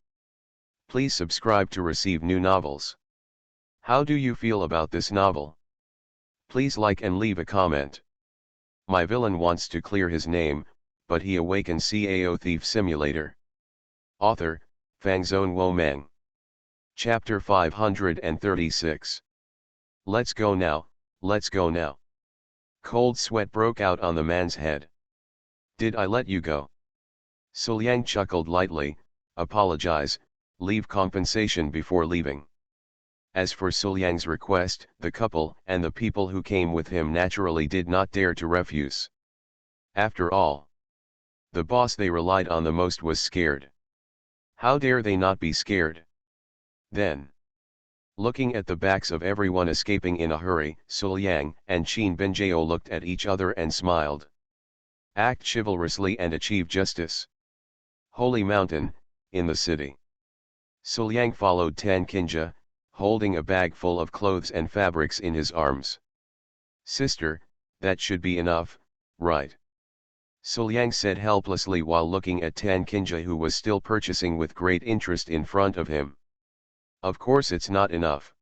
Please subscribe to receive new novels. How do you feel about this novel? Please like and leave a comment. My villain wants to clear his name, but he awakens Cao Thief Simulator. Author, Fangzone Womeng. Chapter 536. Let's go now, let's go now. Cold sweat broke out on the man's head. Did I let you go? Suliang chuckled lightly, apologize, leave compensation before leaving. As for Suliang's request, the couple and the people who came with him naturally did not dare to refuse. After all, the boss they relied on the most was scared. How dare they not be scared? Then, looking at the backs of everyone escaping in a hurry, Suliang and Qin Benjao looked at each other and smiled. Act chivalrously and achieve justice. Holy Mountain, in the city. Suliang followed Tan Kinja, holding a bag full of clothes and fabrics in his arms. "Sister, that should be enough, right?" Suliang said helplessly while looking at Tan Kinja, who was still purchasing with great interest in front of him. "Of course it's not enough.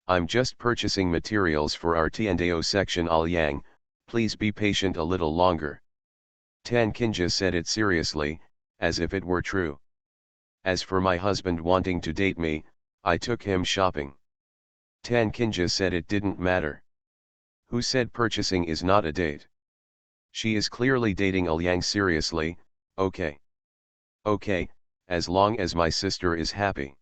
I'm just purchasing materials for our Tiandao section. Alyang, please be patient a little longer." Tan Kinja said it seriously, as if it were true. "As for my husband wanting to date me, I took him shopping." Tan Kinja said it didn't matter. "Who said purchasing is not a date? She is clearly dating Alyang seriously. Okay. Okay, as long as my sister is happy."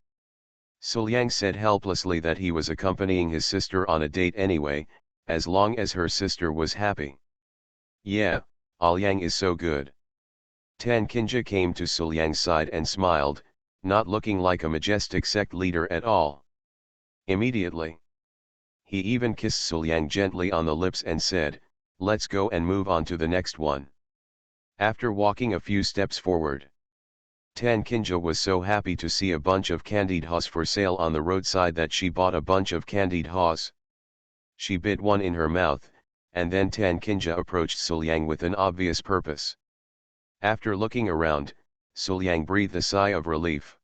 Suliang said helplessly that he was accompanying his sister on a date anyway, as long as her sister was happy. "Yeah, Alyang is so good." Tan Kinja came to Suliang's side and smiled, not looking like a majestic sect leader at all. Immediately, he even kissed Suliang gently on the lips and said, "Let's go and move on to the next one." After walking a few steps forward, Tan Kinja was so happy to see a bunch of candied haws for sale on the roadside that she bought a bunch of candied haws. She bit one in her mouth, and then Tan Kinja approached Suliang with an obvious purpose. After looking around, Suliang breathed a sigh of relief.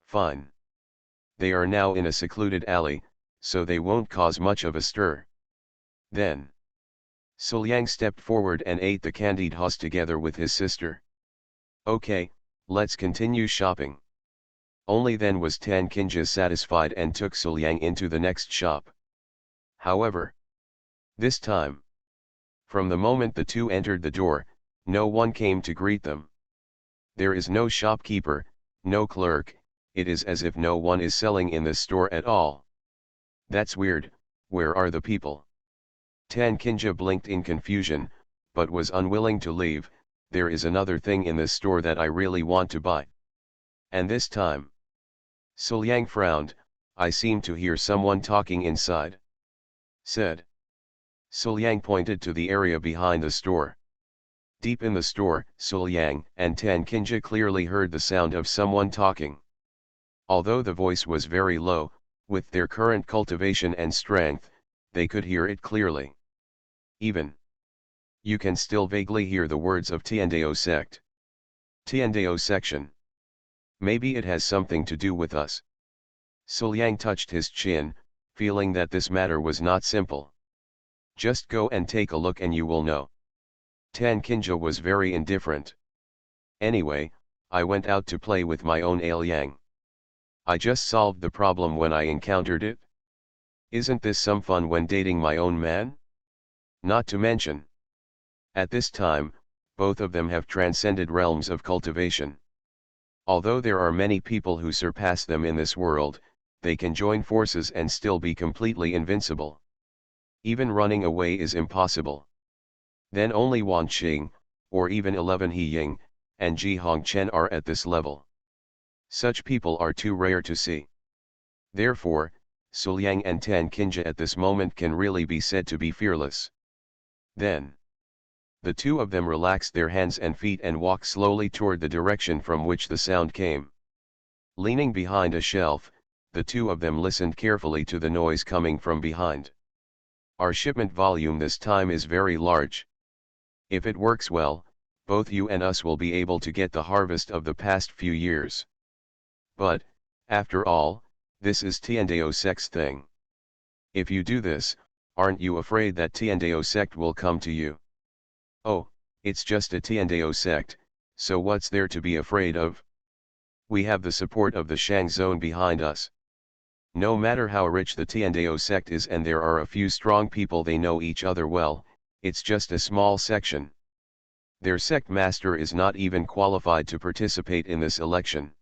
Fine. They are now in a secluded alley, so they won't cause much of a stir. Then, Suliang stepped forward and ate the candied haws together with his sister. "Okay, let's continue shopping." Only then was Tan Kinja satisfied and took Suliang into the next shop. However, this time, from the moment the two entered the door, no one came to greet them. There is no shopkeeper, no clerk. It is as if no one is selling in this store at all. That's weird. Where are the people? Tan Kinja blinked in confusion, but was unwilling to leave. There is another thing in this store that I really want to buy. And this time, Suliang frowned. "I seem to hear someone talking inside," said. Suliang pointed to the area behind the store. Deep in the store, Suliang and Tan Kinja clearly heard the sound of someone talking. Although the voice was very low, with their current cultivation and strength, they could hear it clearly. Even, you can still vaguely hear the words of Tiandao sect. Tiandao section. Maybe it has something to do with us. Suliang touched his chin, feeling that this matter was not simple. "Just go and take a look and you will know." Tan Kinja was very indifferent. "Anyway, I went out to play with my own Alyang. I just solved the problem when I encountered it. Isn't this some fun when dating my own man? Not to mention, at this time, both of them have transcended realms of cultivation. Although there are many people who surpass them in this world, they can join forces and still be completely invincible. Even running away is impossible. Then only Wan Qing, or even 11 He Ying, and Ji Hongchen are at this level. Such people are too rare to see. Therefore, Suliang and Tan Kinja at this moment can really be said to be fearless." Then, the two of them relaxed their hands and feet and walked slowly toward the direction from which the sound came. Leaning behind a shelf, the two of them listened carefully to the noise coming from behind. "Our shipment volume this time is very large. If it works well, both you and us will be able to get the harvest of the past few years. But, after all, this is Tiandao sect's thing. If you do this, aren't you afraid that Tiandao sect will come to you?" "Oh, it's just a Tiandao sect, so what's there to be afraid of? We have the support of the Shang Zone behind us. No matter how rich the Tiandao sect is and there are a few strong people, they know each other well, it's just a small section. Their sect master is not even qualified to participate in this election."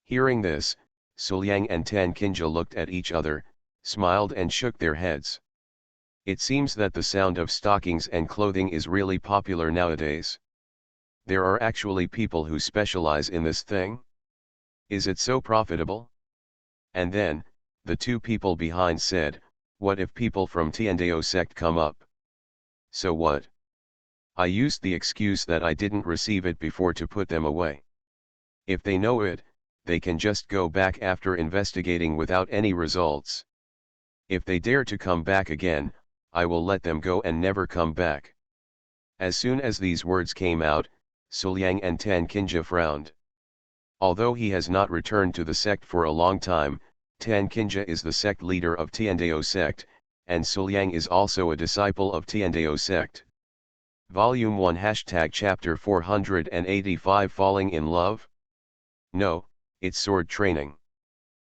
Hearing this, Suliang and Tan Kinja looked at each other, smiled and shook their heads. It seems that the sound of stockings and clothing is really popular nowadays. There are actually people who specialize in this thing? Is it so profitable? And then, the two people behind said, "What if people from Tiandao sect come up? So what? I used the excuse that I didn't receive it before to put them away. If they know it, they can just go back after investigating without any results. If they dare to come back again, I will let them go and never come back. As soon as these words came out, Suliang and Tan Kinja frowned. Although he has not returned to the sect for a long time, Tan Kinja is the sect leader of Tiandao sect, and Suliang is also a disciple of Tiandao sect. Volume 1 Chapter 485 Falling in Love? No, it's sword training.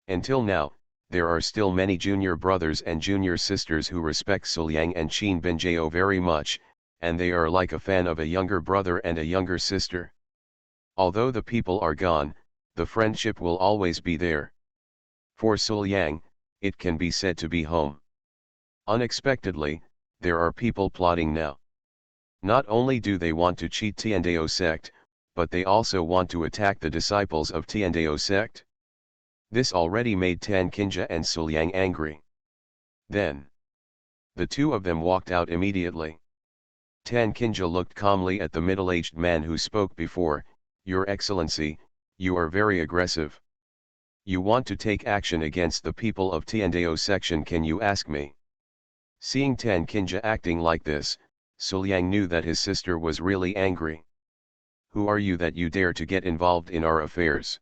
Until now, there are still many junior brothers and junior sisters who respect Suliang and Qin Benjao very much, and they are like a fan of a younger brother and a younger sister. Although the people are gone, the friendship will always be there. For Suliang, it can be said to be home. Unexpectedly, there are people plotting now. Not only do they want to cheat Tiandao sect, but they also want to attack the disciples of Tiandao sect. This already made Tan Kinja and Suliang angry. Then, the two of them walked out immediately. Tan Kinja looked calmly at the middle-aged man who spoke before. Your Excellency, you are very aggressive. You want to take action against the people of Tiandao section, can you ask me? Seeing Tan Kinja acting like this, Suliang knew that his sister was really angry. Who are you that you dare to get involved in our affairs?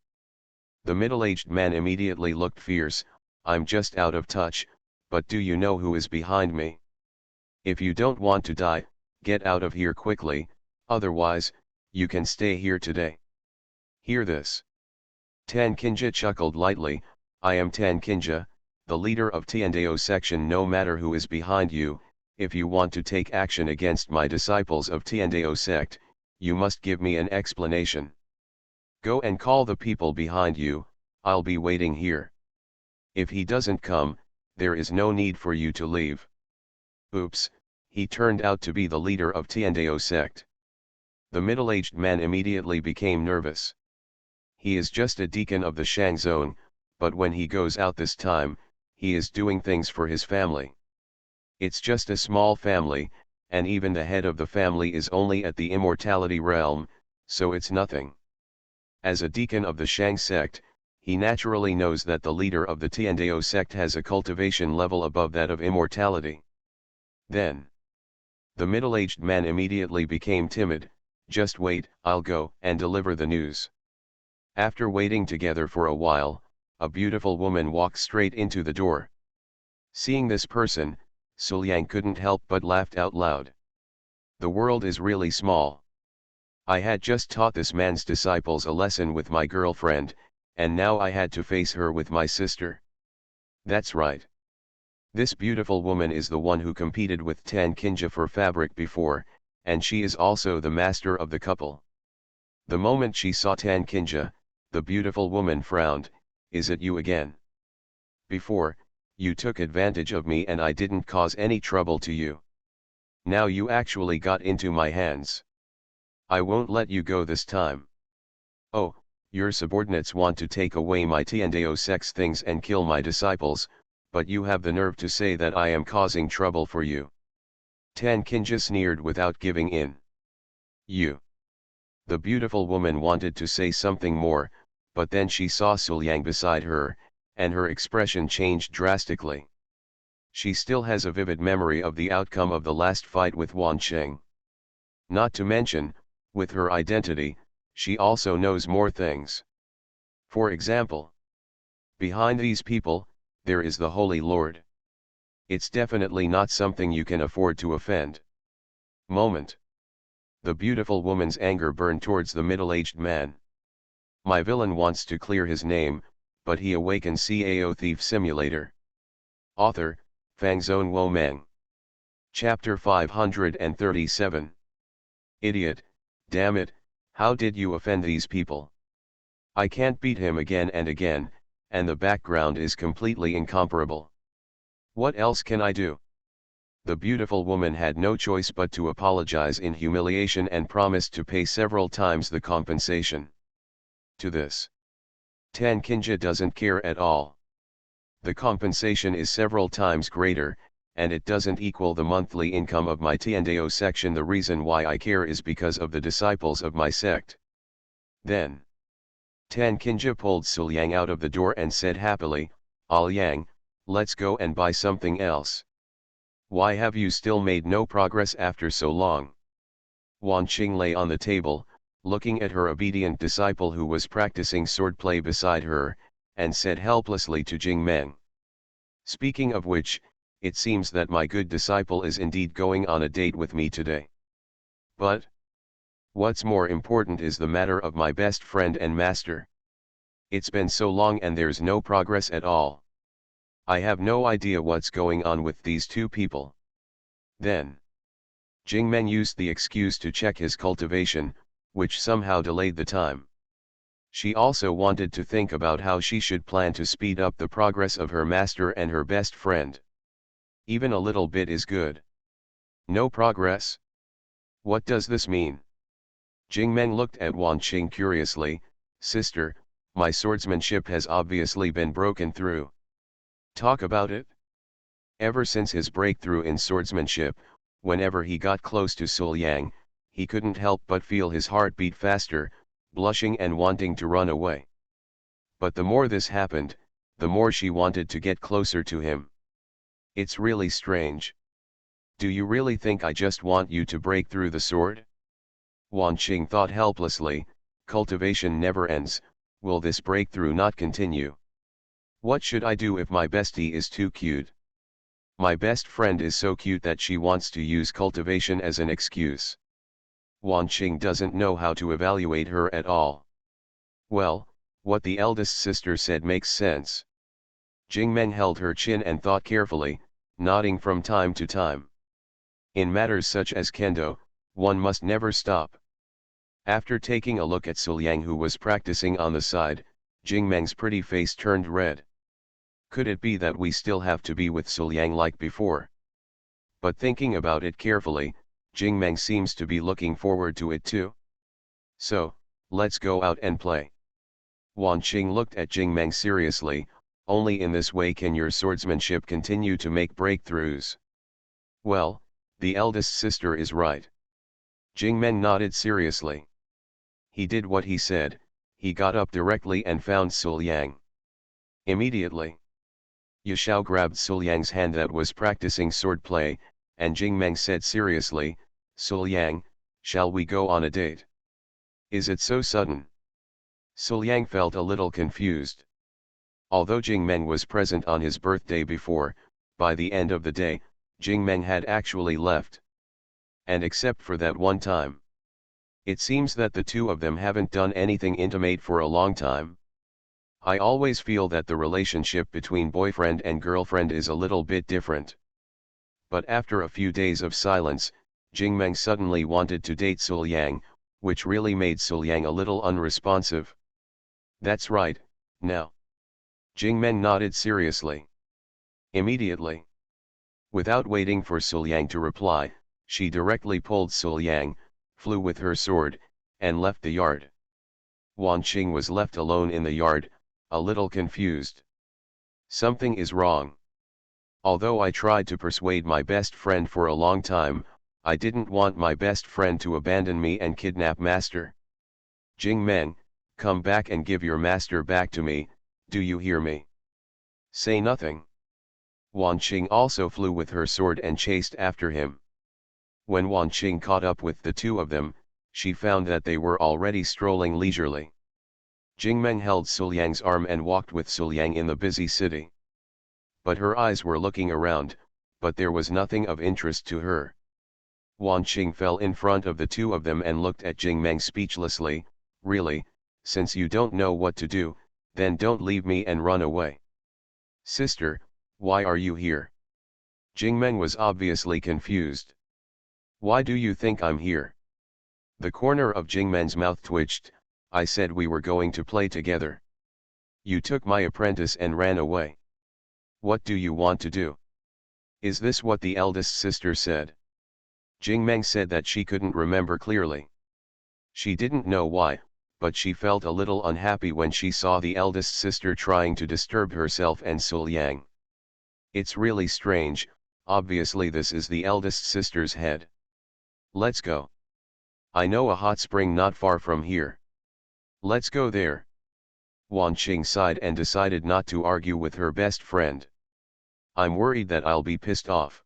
The middle-aged man immediately looked fierce. I'm just out of touch, but do you know who is behind me? If you don't want to die, get out of here quickly, otherwise, you can stay here today. Hear this. Tan Kinja chuckled lightly. I am Tan Kinja, the leader of Tiandao section. No matter who is behind you, if you want to take action against my disciples of Tiandao sect, you must give me an explanation. Go and call the people behind you, I'll be waiting here. If he doesn't come, there is no need for you to leave. Oops, he turned out to be the leader of Tiandao sect. The middle-aged man immediately became nervous. He is just a deacon of the Shang zone, but when he goes out this time, he is doing things for his family. It's just a small family, and even the head of the family is only at the immortality realm, so it's nothing. As a deacon of the Shang sect, he naturally knows that the leader of the Tiandao sect has a cultivation level above that of immortality. Then, the middle-aged man immediately became timid. Just wait, I'll go and deliver the news. After waiting together for a while, a beautiful woman walked straight into the door. Seeing this person, Suliang couldn't help but laughed out loud. The world is really small. I had just taught this man's disciples a lesson with my girlfriend, and now I had to face her with my sister. That's right. This beautiful woman is the one who competed with Tan Kinja for fabric before, and she is also the master of the couple. The moment she saw Tan Kinja, the beautiful woman frowned. Is it you again? Before, you took advantage of me and I didn't cause any trouble to you. Now you actually got into my hands. I won't let you go this time. Oh, your subordinates want to take away my Tiandao sect's things and kill my disciples, but you have the nerve to say that I am causing trouble for you. Tan Kinja sneered without giving in. You. The beautiful woman wanted to say something more, but then she saw Suliang beside her, and her expression changed drastically. She still has a vivid memory of the outcome of the last fight with Wan Sheng. Not to mention, with her identity, she also knows more things. For example, behind these people, there is the Holy Lord. It's definitely not something you can afford to offend. Moment. The beautiful woman's anger burned towards the middle-aged man. My villain wants to clear his name, but he awakens. Cao Thief Simulator. Author, Fangzone Womeng. Chapter 537. Idiot, damn it, how did you offend these people? I can't beat him again and again, and the background is completely incomparable. What else can I do? The beautiful woman had no choice but to apologize in humiliation and promised to pay several times the compensation. To this, Tan Kinja doesn't care at all. The compensation is several times greater, and it doesn't equal the monthly income of my Tiandao section. The reason why I care is because of the disciples of my sect. Then, Tan Kinja pulled Sul Yang out of the door and said happily, "Al Yang, let's go and buy something else. Why have you still made no progress after so long?" Wan Qing lay on the table, looking at her obedient disciple who was practicing swordplay beside her, and said helplessly to Jing Meng. "Speaking of which, it seems that my good disciple is indeed going on a date with me today. But what's more important is the matter of my best friend and master. It's been so long and there's no progress at all. I have no idea what's going on with these two people." Then Jing Meng used the excuse to check his cultivation, which somehow delayed the time. She also wanted to think about how she should plan to speed up the progress of her master and her best friend. Even a little bit is good. No progress? What does this mean? Jing Meng looked at Wan Qing curiously. "Sister, my swordsmanship has obviously been broken through." "Talk about it." Ever since his breakthrough in swordsmanship, whenever he got close to Sul Yang, he couldn't help but feel his heart beat faster, blushing and wanting to run away. But the more this happened, the more she wanted to get closer to him. "It's really strange. Do you really think I just want you to break through the sword?" Wan Qing thought helplessly, cultivation never ends, will this breakthrough not continue? What should I do if my bestie is too cute? My best friend is so cute that she wants to use cultivation as an excuse. Wan Qing doesn't know how to evaluate her at all. Well, what the eldest sister said makes sense. Jing Meng held her chin and thought carefully, nodding from time to time. In matters such as kendo, one must never stop. After taking a look at Sul Yang who was practicing on the side, Jing Meng's pretty face turned red. Could it be that we still have to be with Sul Yang like before? But thinking about it carefully, Jing Meng seems to be looking forward to it too. So, let's go out and play. Wan Qing looked at Jing Meng seriously. Only in this way can your swordsmanship continue to make breakthroughs. Well, the eldest sister is right. Jing Meng nodded seriously. He did what he said. He got up directly and found Sul Yang. Immediately, Yashao grabbed Sul Yang's hand that was practicing swordplay, and Jing Meng said seriously, "Sul Yang, shall we go on a date? Is it so sudden?" Sul Yang felt a little confused. Although Jing Meng was present on his birthday before, by the end of the day, Jing Meng had actually left. And except for that one time, it seems that the two of them haven't done anything intimate for a long time. I always feel that the relationship between boyfriend and girlfriend is a little bit different. But after a few days of silence, Jing Meng suddenly wanted to date Sul Yang, which really made Sul Yang a little unresponsive. "That's right, now." Jing Meng nodded seriously. Immediately, without waiting for Sul Yang to reply, she directly pulled Sul Yang, flew with her sword, and left the yard. Wan Qing was left alone in the yard, a little confused. Something is wrong. Although I tried to persuade my best friend for a long time, I didn't want my best friend to abandon me and kidnap master. Jing Meng, come back and give your master back to me, do you hear me? Say nothing. Wan Qing also flew with her sword and chased after him. When Wan Qing caught up with the two of them, she found that they were already strolling leisurely. Jing Meng held Sul Yang's arm and walked with Sul Yang in the busy city. But her eyes were looking around, but there was nothing of interest to her. Wan Qing fell in front of the two of them and looked at Jing Meng speechlessly. "Really, since you don't know what to do, then don't leave me and run away." "Sister, why are you here?" Jing Meng was obviously confused. "Why do you think I'm here?" The corner of Jing Meng's mouth twitched. "I said we were going to play together. You took my apprentice and ran away. What do you want to do?" "Is this what the eldest sister said?" Jing Meng said that she couldn't remember clearly. She didn't know why, but she felt a little unhappy when she saw the eldest sister trying to disturb herself and Sul Yang. It's really strange, obviously this is the eldest sister's head. "Let's go. I know a hot spring not far from here. Let's go there." Wan Qing sighed and decided not to argue with her best friend. I'm worried that I'll be pissed off.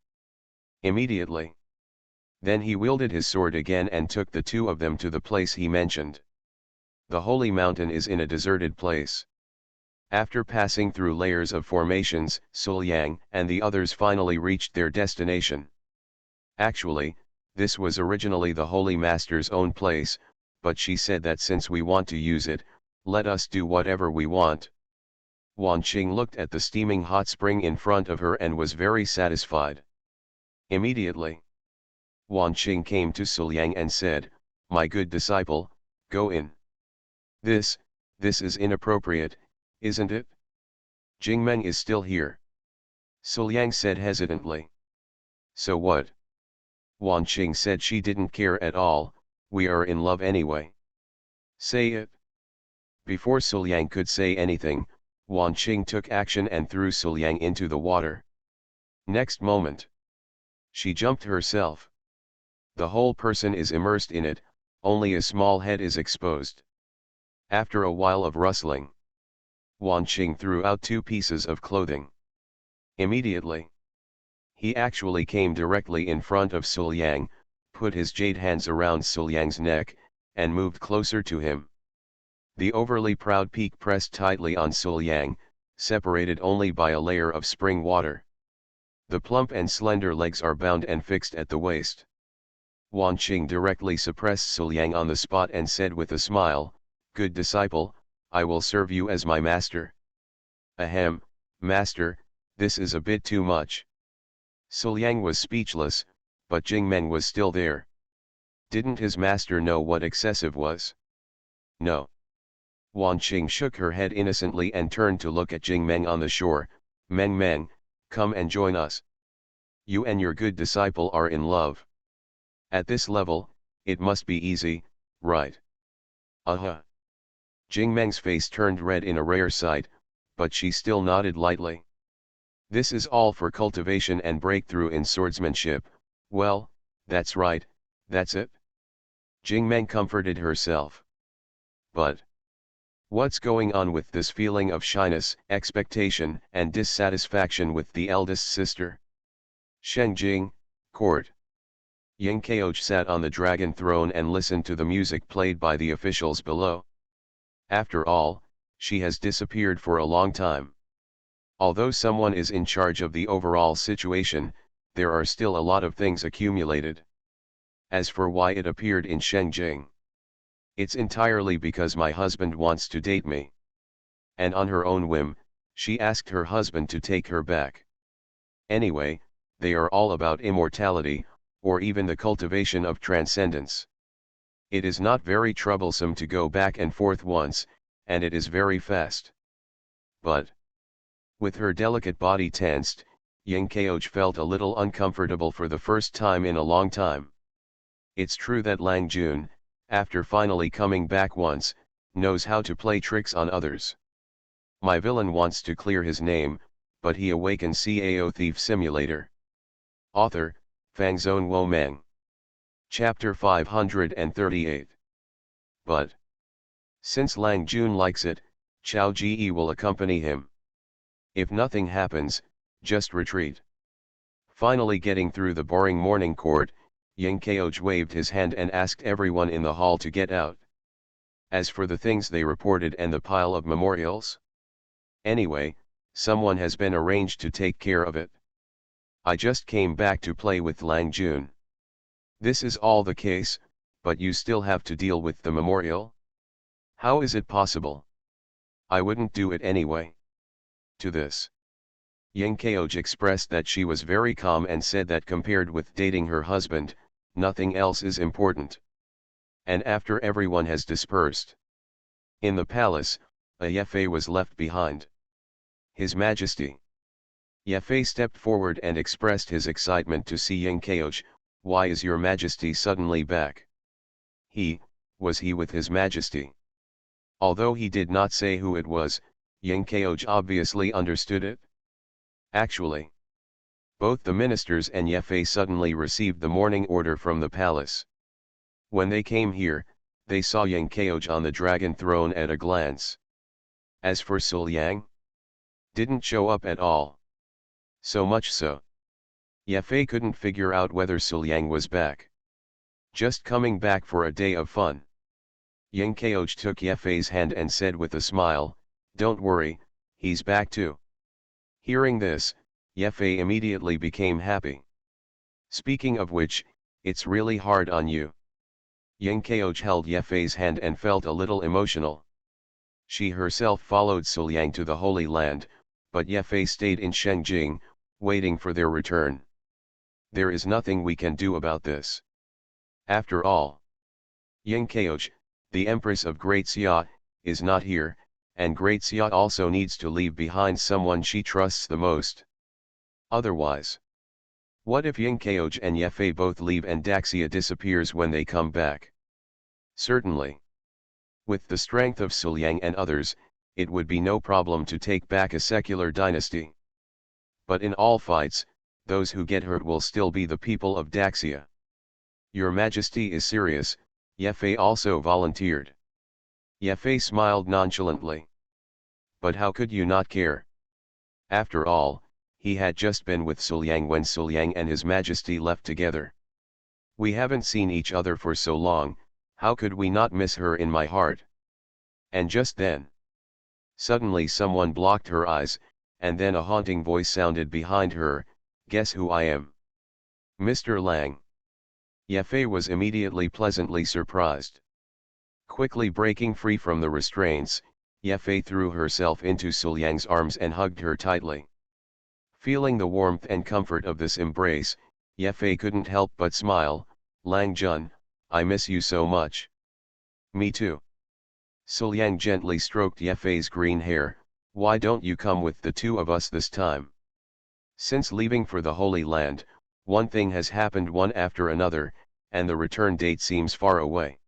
Immediately. Then he wielded his sword again and took the two of them to the place he mentioned. The holy mountain is in a deserted place. After passing through layers of formations, Sul Yang and the others finally reached their destination. Actually, this was originally the Holy Master's own place, but she said that since we want to use it, let us do whatever we want. Wan Qing looked at the steaming hot spring in front of her and was very satisfied. Immediately, Wan Qing came to Sul Yang and said, "My good disciple, go in." This is inappropriate, isn't it? Jingmeng is still here. Sul Yang said hesitantly. So what? Wan Qing said she didn't care at all, we are in love anyway. Say it. Before Sul Yang could say anything, Wan Qing took action and threw Sul Yang into the water. Next moment, she jumped herself. The whole person is immersed in it, only a small head is exposed. After a while of rustling, Wan Qing threw out two pieces of clothing. Immediately, he actually came directly in front of Sul Yang, put his jade hands around Sul Yang's neck, and moved closer to him. The overly proud peak pressed tightly on Sul Yang, separated only by a layer of spring water. The plump and slender legs are bound and fixed at the waist. Wan Qing directly suppressed Sul Yang on the spot and said with a smile, "Good disciple, I will serve you as my master." "Ahem, master, this is a bit too much." Sul Yang was speechless, but Jingmeng was still there. Didn't his master know what excessive was? No. Wan Qing shook her head innocently and turned to look at Jingmeng on the shore. "Meng Meng, come and join us. You and your good disciple are in love. At this level, it must be easy, right?" "Uh-huh." Jingmeng's face turned red in a rare sight, but she still nodded lightly. "This is all for cultivation and breakthrough in swordsmanship. Well, that's right, that's it." Jingmeng comforted herself. But what's going on with this feeling of shyness, expectation, and dissatisfaction with the eldest sister? Shengjing, court. Ying Kaoj sat on the dragon throne and listened to the music played by the officials below. After all, she has disappeared for a long time. Although someone is in charge of the overall situation, there are still a lot of things accumulated. As for why it appeared in Shengjing, it's entirely because my husband wants to date me. And on her own whim, she asked her husband to take her back. Anyway, they are all about immortality, or even the cultivation of transcendence. It is not very troublesome to go back and forth once, and it is very fast. But with her delicate body tensed, Ying Kaoj felt a little uncomfortable for the first time in a long time. It's true that Lang Jun, after finally coming back once, knows how to play tricks on others. My villain wants to clear his name, but he awakens Cao Thief Simulator. Author, Fangzone Womeng. Chapter 538. But since Lang Jun likes it, Chao Ji will accompany him. If nothing happens, just retreat. Finally getting through the boring morning court, Ying Kaoj waved his hand and asked everyone in the hall to get out. As for the things they reported and the pile of memorials, anyway, someone has been arranged to take care of it. I just came back to play with Lang Jun. This is all the case, but you still have to deal with the memorial? How is it possible? I wouldn't do it anyway. To this, Ying Kaoj expressed that she was very calm and said that compared with dating her husband, nothing else is important. And after everyone has dispersed in the palace, a Yefei was left behind. His Majesty. Yefei stepped forward and expressed his excitement to see Ying Kaoj. "Why is your Majesty suddenly back?" Was he with his Majesty? Although he did not say who it was, Ying Kaoj obviously understood it. Actually, both the ministers and Yefei suddenly received the morning order from the palace. When they came here, they saw Ying Kaoj on the dragon throne at a glance. As for Suliang, didn't show up at all. So much so, Yefei couldn't figure out whether Suliang was back. Just coming back for a day of fun. Yang Kaoj took Yefei's hand and said with a smile, "Don't worry, he's back too." Hearing this, Yefei immediately became happy. "Speaking of which, it's really hard on you." Yang Kaoj held Yefei's hand and felt a little emotional. She herself followed Suliang to the Holy Land, but Yefei stayed in Shengjing, waiting for their return. "There is nothing we can do about this. After all, Yang Kaoj, the Empress of Great Xia, is not here, and Great Xia also needs to leave behind someone she trusts the most. Otherwise, what if Yang Kaoj and Yefei both leave and Daxia disappears when they come back? Certainly. With the strength of Suliang and others, it would be no problem to take back a secular dynasty. But in all fights, those who get hurt will still be the people of Daxia." "Your Majesty is serious," Yefei also volunteered. Yefei smiled nonchalantly. "But how could you not care? After all, he had just been with Suliang when Suliang and His Majesty left together. We haven't seen each other for so long, how could we not miss her in my heart?" And just then, suddenly someone blocked her eyes, and then a haunting voice sounded behind her, "Guess who I am?" "Mr. Lang." Yefei was immediately pleasantly surprised. Quickly breaking free from the restraints, Yefei threw herself into Suliang's arms and hugged her tightly. Feeling the warmth and comfort of this embrace, Yefei couldn't help but smile. "Lang Jun, I miss you so much." "Me too." Suliang gently stroked Yefei's green hair. "Why don't you come with the two of us this time? Since leaving for the Holy Land, one thing has happened one after another, and the return date seems far away."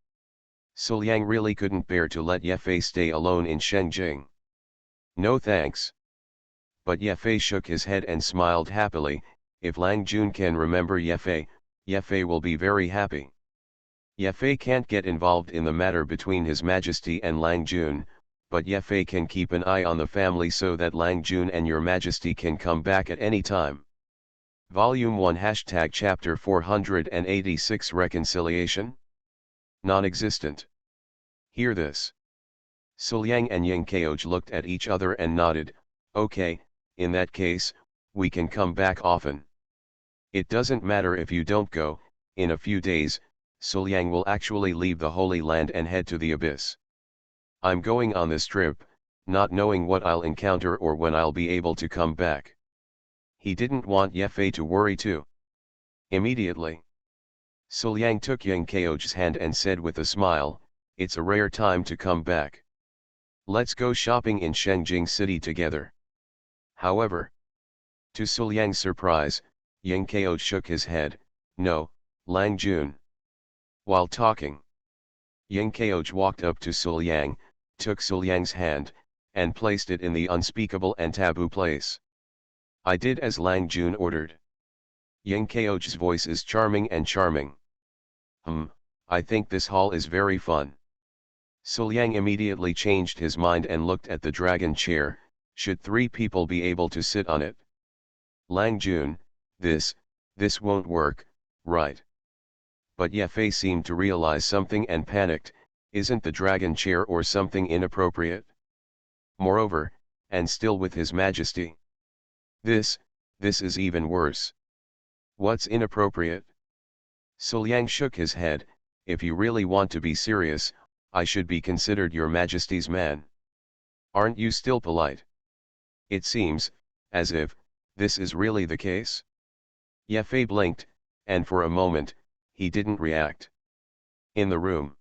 Suliang really couldn't bear to let Yefei stay alone in Shengjing. "No thanks." But Yefei shook his head and smiled happily. "If Lang Jun can remember Yefei, Yefei will be very happy." Yefei can't get involved in the matter between His Majesty and Lang Jun, but Yefei can keep an eye on the family so that Lang Jun and Your Majesty can come back at any time. Volume 1 # Chapter 486 Reconciliation? Non-existent. Hear this. Suliang and Yang Kaoj looked at each other and nodded. "Okay, in that case, we can come back often. It doesn't matter if you don't go. In a few days, Suliang will actually leave the Holy Land and head to the Abyss. I'm going on this trip, not knowing what I'll encounter or when I'll be able to come back." He didn't want Yefei to worry too. Immediately, Suliang took Yang Kaoj's hand and said with a smile, "It's a rare time to come back. Let's go shopping in Shengjing City together." However, to Suliang's surprise, Yang Kaoj shook his head. "No, Lang Jun." While talking, Yang Kaoj walked up to Suliang, took Suliang's hand, and placed it in the unspeakable and taboo place. "I did as Lang Jun ordered." Yang Kaoj's voice is charming and charming. I think this hall is very fun." Suliang immediately changed his mind and looked at the dragon chair. Should 3 people be able to sit on it? "Lang Jun, this won't work, right?" But Yefei seemed to realize something and panicked. "Isn't the dragon chair or something inappropriate? Moreover, and still with His Majesty. This is even worse." "What's inappropriate?" Suliang shook his head. "If you really want to be serious, I should be considered Your Majesty's man. Aren't you still polite? It seems, as if, this is really the case." Yefei blinked, and for a moment, he didn't react. In the room,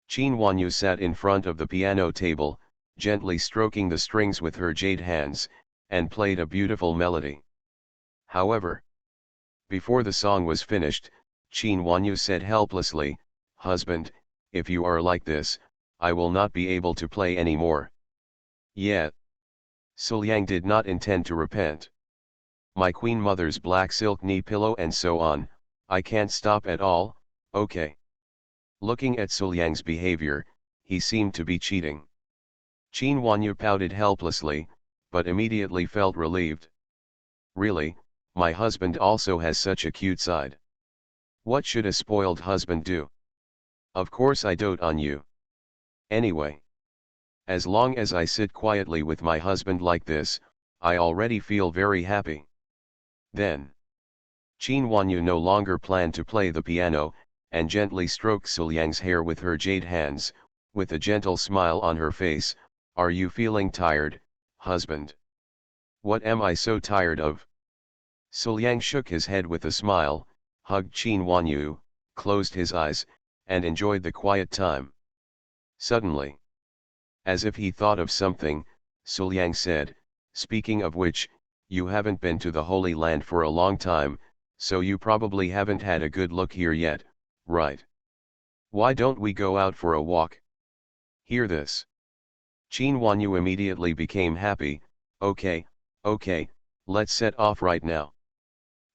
Qin Wanyu sat in front of the piano table, gently stroking the strings with her jade hands, and played a beautiful melody. However, before the song was finished, Qin Wanyu said helplessly, "Husband, if you are like this, I will not be able to play anymore." Yet, Suliang did not intend to repent. "My queen mother's black silk knee pillow and so on, I can't stop at all, okay." Looking at Suliang's behavior, he seemed to be cheating. Qin Wanyu pouted helplessly, but immediately felt relieved. Really, my husband also has such a cute side. What should a spoiled husband do? Of course I dote on you. Anyway. As long as I sit quietly with my husband like this, I already feel very happy. Then. Qin Wanyu no longer planned to play the piano, and gently stroked Suliang's hair with her jade hands, with a gentle smile on her face. Are you feeling tired, husband? What am I so tired of? Suliang shook his head with a smile, hugged Qin Wanyu, closed his eyes, and enjoyed the quiet time. Suddenly, as if he thought of something, Suliang said, speaking of which, you haven't been to the Holy Land for a long time, so you probably haven't had a good look here yet, right? Why don't we go out for a walk? Hear this. Qin Wanyu immediately became happy. Okay, let's set off right now.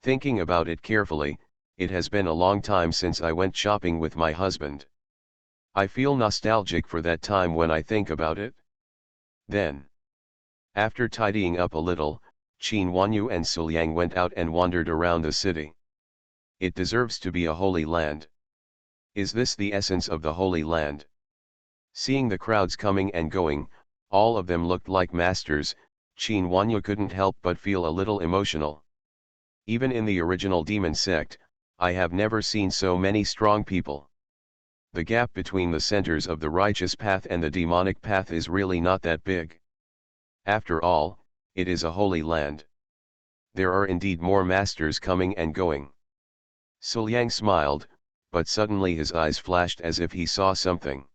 Thinking about it carefully, it has been a long time since I went shopping with my husband. I feel nostalgic for that time when I think about it. Then, after tidying up a little, Qin Wanyu and Suliang went out and wandered around the city. It deserves to be a holy land. Is this the essence of the Holy Land? Seeing the crowds coming and going, all of them looked like masters. Qin Wanyu couldn't help but feel a little emotional. Even in the original demon sect, I have never seen so many strong people. The gap between the centers of the righteous path and the demonic path is really not that big. After all, it is a holy land. There are indeed more masters coming and going. Suliang smiled, but suddenly his eyes flashed as if he saw something.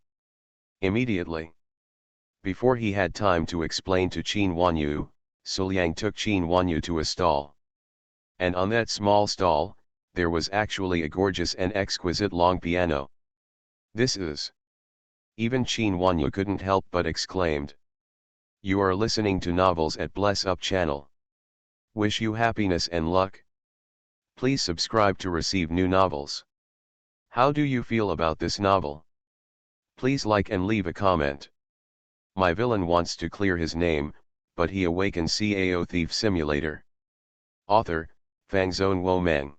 Immediately, before he had time to explain to Qin Wanyu, Suliang took Qin Wanyu to a stall. And on that small stall, there was actually a gorgeous and exquisite long piano. This is. Even Qin Wanyu couldn't help but exclaimed. You are listening to novels at Bless Up channel. Wish you happiness and luck. Please subscribe to receive new novels. How do you feel about this novel? Please like and leave a comment. My villain wants to clear his name, but he awakens Cao Thief Simulator. Author, Fangzone Womeng.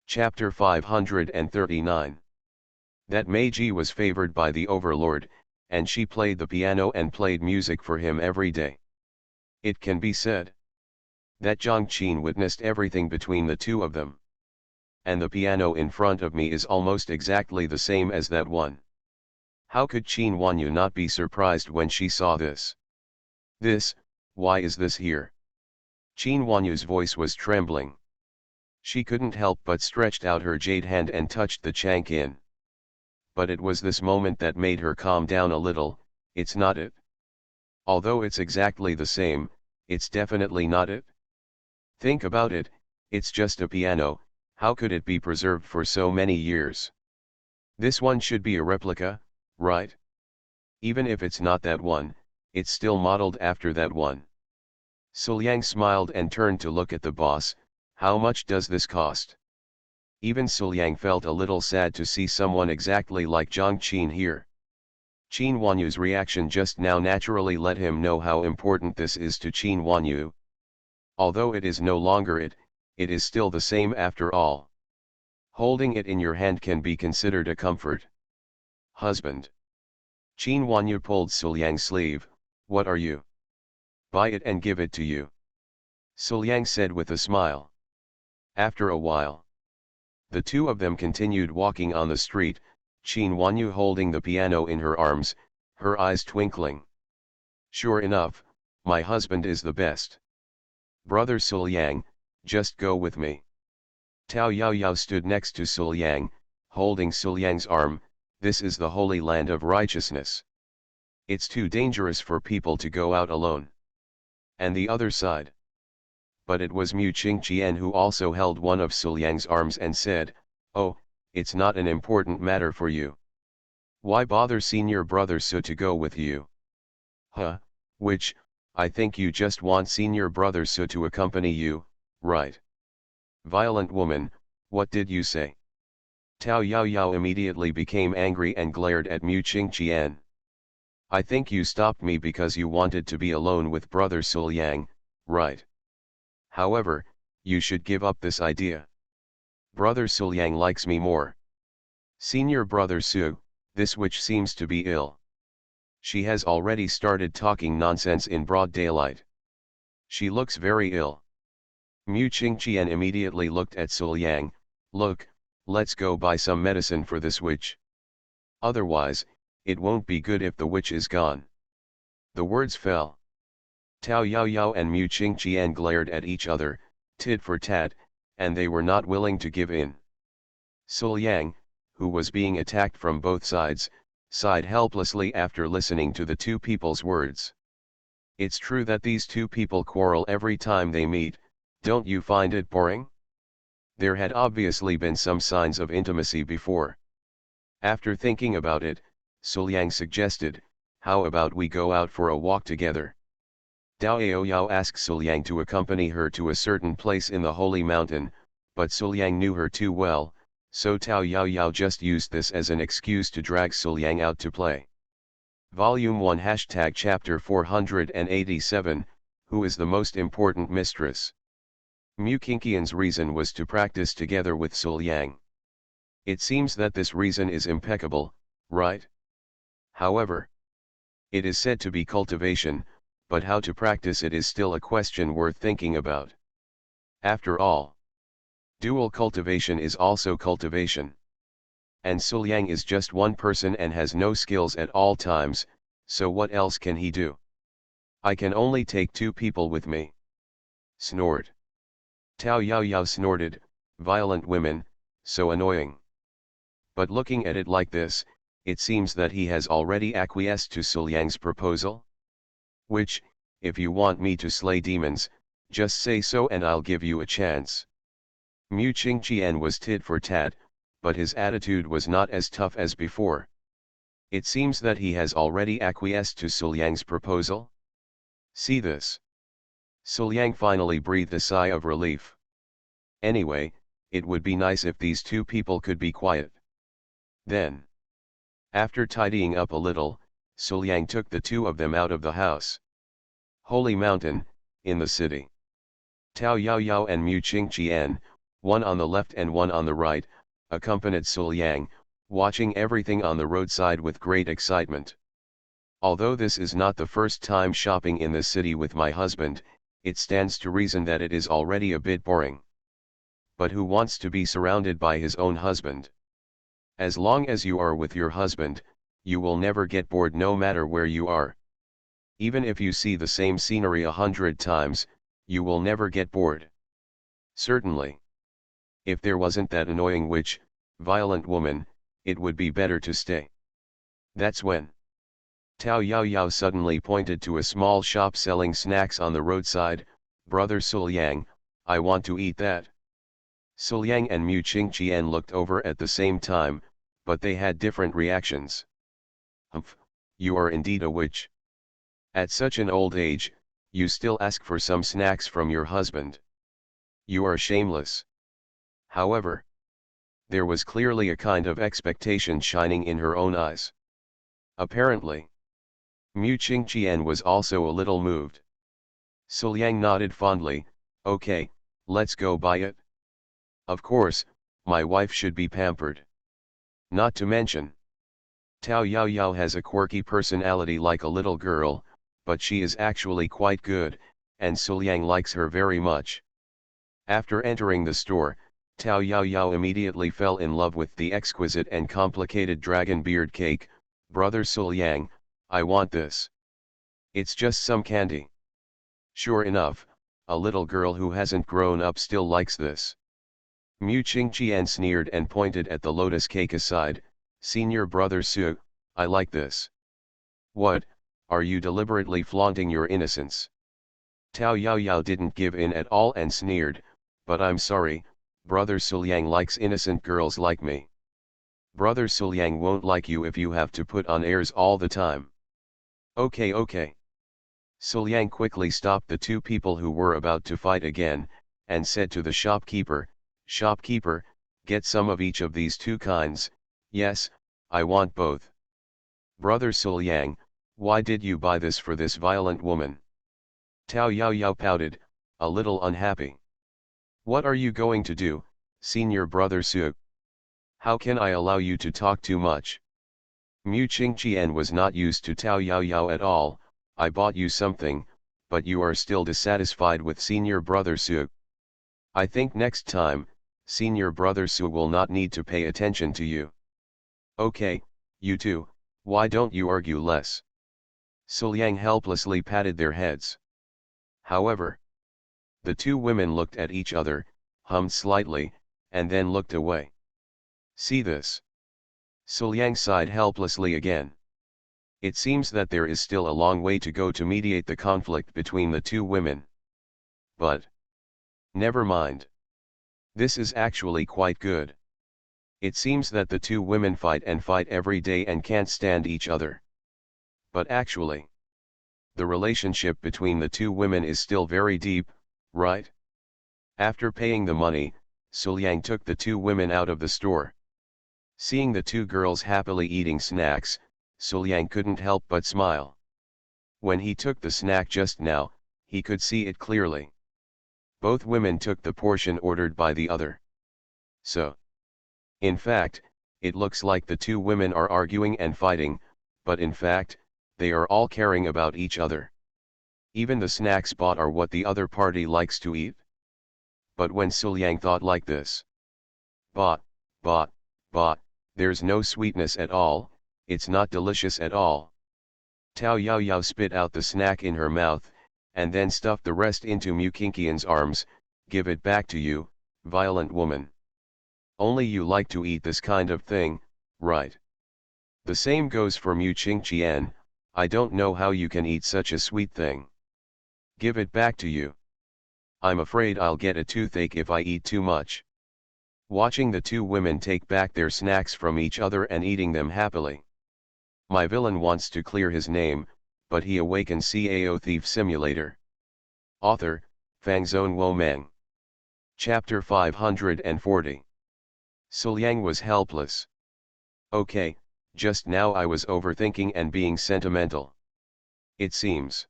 Chapter 539. That Meiji was favored by the overlord, and she played the piano and played music for him every day. It can be said that Zhang Qin witnessed everything between the two of them. And the piano in front of me is almost exactly the same as that one. How could Qin Wanyu not be surprised when she saw this? Why is this here? Qin Wanyu's voice was trembling. She couldn't help but stretched out her jade hand and touched the chankin. But it was this moment that made her calm down a little. It's not it. Although it's exactly the same, it's definitely not it. Think about it, it's just a piano, how could it be preserved for so many years? This one should be a replica, right? Even if it's not that one, it's still modeled after that one. Suliang smiled and turned to look at the boss. How much does this cost? Even Suliang felt a little sad to see someone exactly like Zhang Qin here. Qin Wanyu's reaction just now naturally let him know how important this is to Qin Wanyu. Although it is no longer it is still the same after all. Holding it in your hand can be considered a comfort. Husband. Qin Wanyu pulled Suliang's sleeve. What are you? Buy it and give it to you. Suliang said with a smile. After a while, the two of them continued walking on the street, Qin Wanyu holding the piano in her arms, her eyes twinkling. Sure enough, my husband is the best. Brother Suliang, just go with me. Tao Yaoyao stood next to Suliang, holding Suliang's arm. This is the holy land of righteousness. It's too dangerous for people to go out alone. And the other side. But it was Mu Qingqian who also held one of Suliang's arms and said, oh, it's not an important matter for you. Why bother senior brother Su to go with you? Huh, which, I think you just want senior brother Su to accompany you, right? Violent woman, what did you say? Tao Yaoyao immediately became angry and glared at Mu Qingqian. I think you stopped me because you wanted to be alone with brother Suliang, right? However, you should give up this idea. Brother Suliang likes me more. Senior brother Su, this witch seems to be ill. She has already started talking nonsense in broad daylight. She looks very ill. Mu Qingqian immediately looked at Suliang. Look, let's go buy some medicine for this witch. Otherwise, it won't be good if the witch is gone. The words fell. Tao Yaoyao and Mu Qingqian glared at each other, tit for tat, and they were not willing to give in. Suliang, who was being attacked from both sides, sighed helplessly after listening to the two people's words. It's true that these two people quarrel every time they meet, don't you find it boring? There had obviously been some signs of intimacy before. After thinking about it, Suliang suggested, how about we go out for a walk together? Dao Aoyao asked Suliang to accompany her to a certain place in the holy mountain, but Suliang knew her too well, so Tao Yaoyao just used this as an excuse to drag Suliang out to play. Volume 1 # Chapter 487, Who is the most important mistress? Mu Qingqian's reason was to practice together with Suliang. It seems that this reason is impeccable, right? However, it is said to be cultivation, but how to practice it is still a question worth thinking about. After all, dual cultivation is also cultivation. And Suliang is just one person and has no skills at all times, so what else can he do? I can only take two people with me. Snort. Tao Yaoyao snorted, violent women, so annoying. But looking at it like this, it seems that he has already acquiesced to Suliang's proposal. Which, if you want me to slay demons, just say so and I'll give you a chance. Mu Qingqian was tit for tat, but his attitude was not as tough as before. It seems that he has already acquiesced to Suliang's proposal. See this. Suliang finally breathed a sigh of relief. Anyway, it would be nice if these two people could be quiet. Then, after tidying up a little, Suliang took the two of them out of the house. Holy Mountain, in the city. Tao Yaoyao and Mu Qingqian, one on the left and one on the right, accompanied Suliang, watching everything on the roadside with great excitement. Although this is not the first time shopping in the city with my husband, it stands to reason that it is already a bit boring. But who wants to be surrounded by his own husband? As long as you are with your husband, you will never get bored no matter where you are. Even if you see the same scenery 100 times, you will never get bored. Certainly. If there wasn't that annoying witch, violent woman, it would be better to stay. That's when Tao Yaoyao suddenly pointed to a small shop selling snacks on the roadside. Brother Suliang, I want to eat that. Suliang and Mu Qingqian looked over at the same time, but they had different reactions. Humph, you are indeed a witch. At such an old age, you still ask for some snacks from your husband. You are shameless. However, there was clearly a kind of expectation shining in her own eyes. Apparently, Mu Qingqian was also a little moved. Suliang nodded fondly, okay, let's go buy it. Of course, my wife should be pampered. Not to mention, Tao Yaoyao has a quirky personality like a little girl, but she is actually quite good, and Suliang likes her very much. After entering the store, Tao Yaoyao immediately fell in love with the exquisite and complicated dragon beard cake. Brother Suliang, I want this. It's just some candy. Sure enough, a little girl who hasn't grown up still likes this. Mu Qingqian sneered and pointed at the lotus cake aside. Senior brother Su, I like this. What, are you deliberately flaunting your innocence? Tao Yaoyao didn't give in at all and sneered, but I'm sorry, brother Suliang likes innocent girls like me. Brother Suliang won't like you if you have to put on airs all the time. Okay. Suliang quickly stopped the two people who were about to fight again, and said to the shopkeeper, Shopkeeper, get some of each of these two kinds. Yes, I want both. Brother Suliang, Why did you buy this for this violent woman? Tao Yao pouted, a little unhappy. What are you going to do, senior brother Su? How can I allow you to talk too much? Mu Qingqian was not used to Tao Yao at all. I bought you something, but you are still dissatisfied with senior brother Su. I think next time, senior brother Su will not need to pay attention to you. Okay, you two, why don't you argue less? Su Liang helplessly patted their heads. However, the two women looked at each other, hummed slightly, and then looked away. See this? Su Liang sighed helplessly again. It seems that there is still a long way to go to mediate the conflict between the two women. But never mind. This is actually quite good. It seems that the two women fight and fight every day and can't stand each other. But actually, the relationship between the two women is still very deep, right? After paying the money, Su Liang took the two women out of the store. Seeing the two girls happily eating snacks, Su Liang couldn't help but smile. When he took the snack just now, he could see it clearly. Both women took the portion ordered by the other. So, in fact, it looks like the two women are arguing and fighting, but in fact, they are all caring about each other. Even the snacks bought are what the other party likes to eat. But when Su Liang thought like this, bought, there's no sweetness at all, it's not delicious at all. Tao Yao spit out the snack in her mouth, and then stuffed the rest into Mu Qingqian's arms. Give it back to you, violent woman. Only you like to eat this kind of thing, right? The same goes for Mu Qingqian. I don't know how you can eat such a sweet thing. Give it back to you. I'm afraid I'll get a toothache if I eat too much. Watching the two women take back their snacks from each other and eating them happily. My villain wants to clear his name, but he awakens Cao Thief Simulator. Author, Fangzone Wo Meng. Chapter 540. Su Liang was helpless. Okay, just now I was overthinking and being sentimental. It seems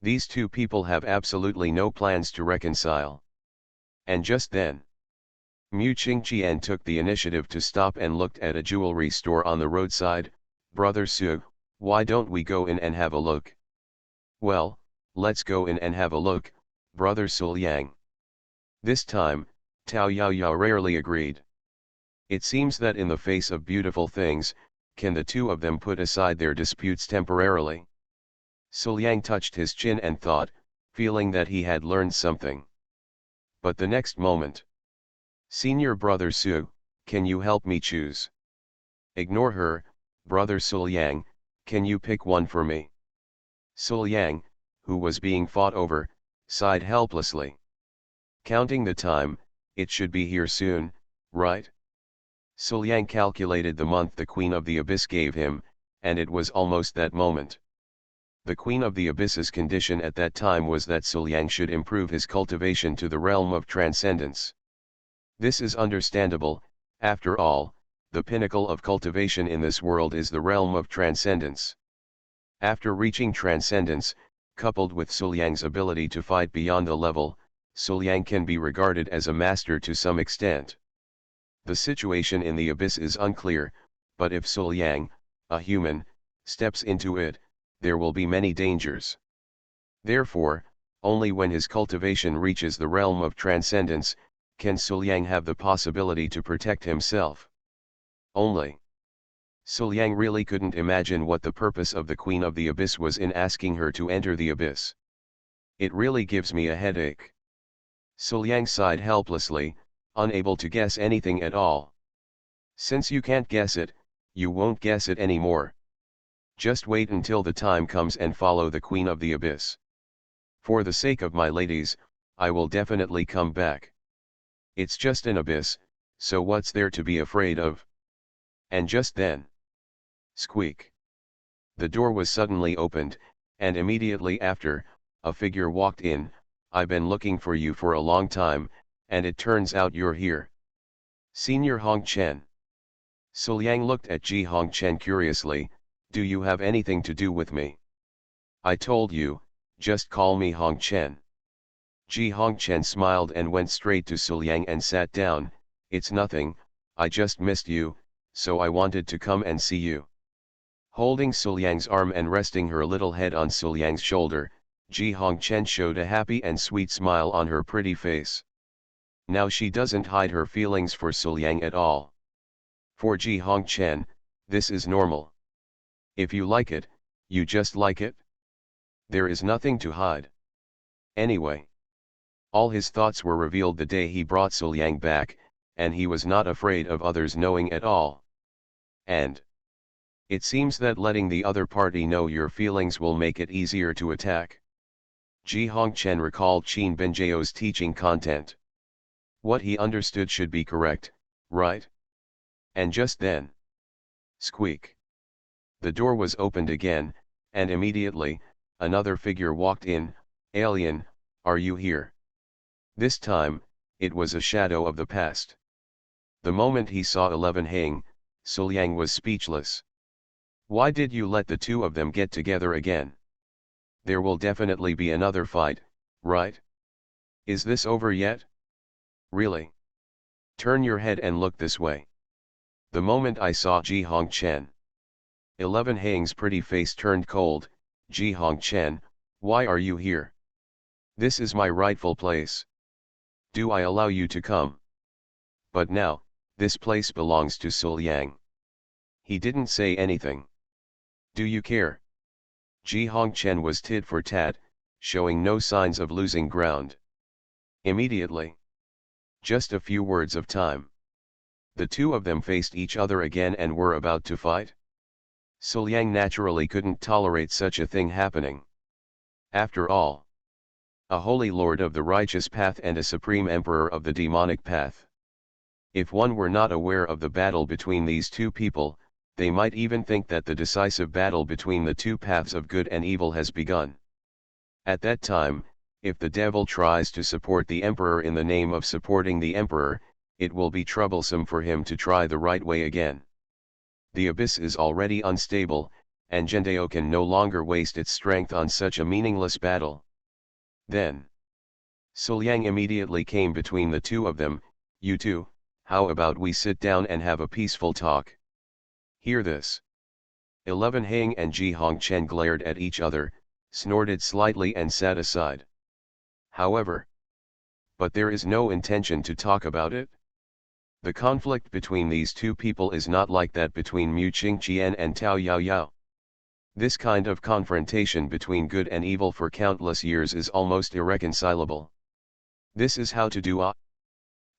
these two people have absolutely no plans to reconcile. And just then, Mu Qingqian took the initiative to stop and looked at a jewelry store on the roadside. Brother Su, why don't we go in and have a look? Well, let's go in and have a look, brother Su Liang. This time, Tao Yao rarely agreed. It seems that in the face of beautiful things, can the two of them put aside their disputes temporarily? Su Liang touched his chin and thought, feeling that he had learned something. But the next moment, Senior brother Su, can you help me choose? Ignore her, brother Su Liang, can you pick one for me? Su Liang, who was being fought over, sighed helplessly. Counting the time, it should be here soon, right? Su Liang calculated the month the Queen of the Abyss gave him, and it was almost that moment. The Queen of the Abyss's condition at that time was that Su Liang should improve his cultivation to the realm of transcendence. This is understandable. After all, the pinnacle of cultivation in this world is the realm of transcendence. After reaching transcendence, coupled with Su Liang's ability to fight beyond the level, Su Liang can be regarded as a master to some extent. The situation in the abyss is unclear, but if Su Liang, a human, steps into it, there will be many dangers. Therefore, only when his cultivation reaches the realm of transcendence, can Su Liang have the possibility to protect himself. Only. Su Liang really couldn't imagine what the purpose of the Queen of the Abyss was in asking her to enter the abyss. It really gives me a headache. Su Liang sighed helplessly, unable to guess anything at all. Since you can't guess it, you won't guess it anymore. Just wait until the time comes and follow the Queen of the Abyss. For the sake of my ladies, I will definitely come back. It's just an abyss, so what's there to be afraid of? And just then, squeak. The door was suddenly opened, and immediately after, a figure walked in. I've been looking for you for a long time, and it turns out you're here. Senior Hong Chen. Su Liang looked at Ji Hong Chen curiously. Do you have anything to do with me? I told you, just call me Hong Chen. Ji Hong Chen smiled and went straight to Suliang and sat down. It's nothing, I just missed you, so I wanted to come and see you. Holding Suliang's arm and resting her little head on Suliang's shoulder, Ji Hong Chen showed a happy and sweet smile on her pretty face. Now she doesn't hide her feelings for Suliang at all. For Ji Hong Chen, this is normal. If you like it, you just like it. There is nothing to hide. Anyway, all his thoughts were revealed the day he brought Suliang back, and he was not afraid of others knowing at all. And it seems that letting the other party know your feelings will make it easier to attack. Ji Hong Chen recalled Qin Benjiao's teaching content. What he understood should be correct, right? And just then, squeak. The door was opened again, and immediately, another figure walked in. Alien, are you here? This time, it was a shadow of the past. The moment he saw 11 Hang, Suliang was speechless. Why did you let the two of them get together again? There will definitely be another fight, right? Is this over yet? Really? Turn your head and look this way. The moment I saw Ji Hong Chen, 11 Hang's pretty face turned cold. Ji Hong Chen, why are you here? This is my rightful place. Do I allow you to come? But now, this place belongs to Suliang. He didn't say anything. Do you care? Ji Hong Chen was tit for tat, showing no signs of losing ground. Immediately. Just a few words of time. The two of them faced each other again and were about to fight. Suliang naturally couldn't tolerate such a thing happening. After all, a holy lord of the righteous path and a supreme emperor of the demonic path. If one were not aware of the battle between these two people, they might even think that the decisive battle between the two paths of good and evil has begun. At that time, if the devil tries to support the emperor in the name of supporting the emperor, it will be troublesome for him to try the right way again. The abyss is already unstable, and Zhendao can no longer waste its strength on such a meaningless battle. Then, Suliang immediately came between the two of them. You two, how about we sit down and have a peaceful talk? Hear this. 11 Hang and Ji Hong Chen glared at each other, snorted slightly and sat aside. However, but there is no intention to talk about it. The conflict between these two people is not like that between Mu Qingqian and Tao Yaoyao. This kind of confrontation between good and evil for countless years is almost irreconcilable. This is how to do.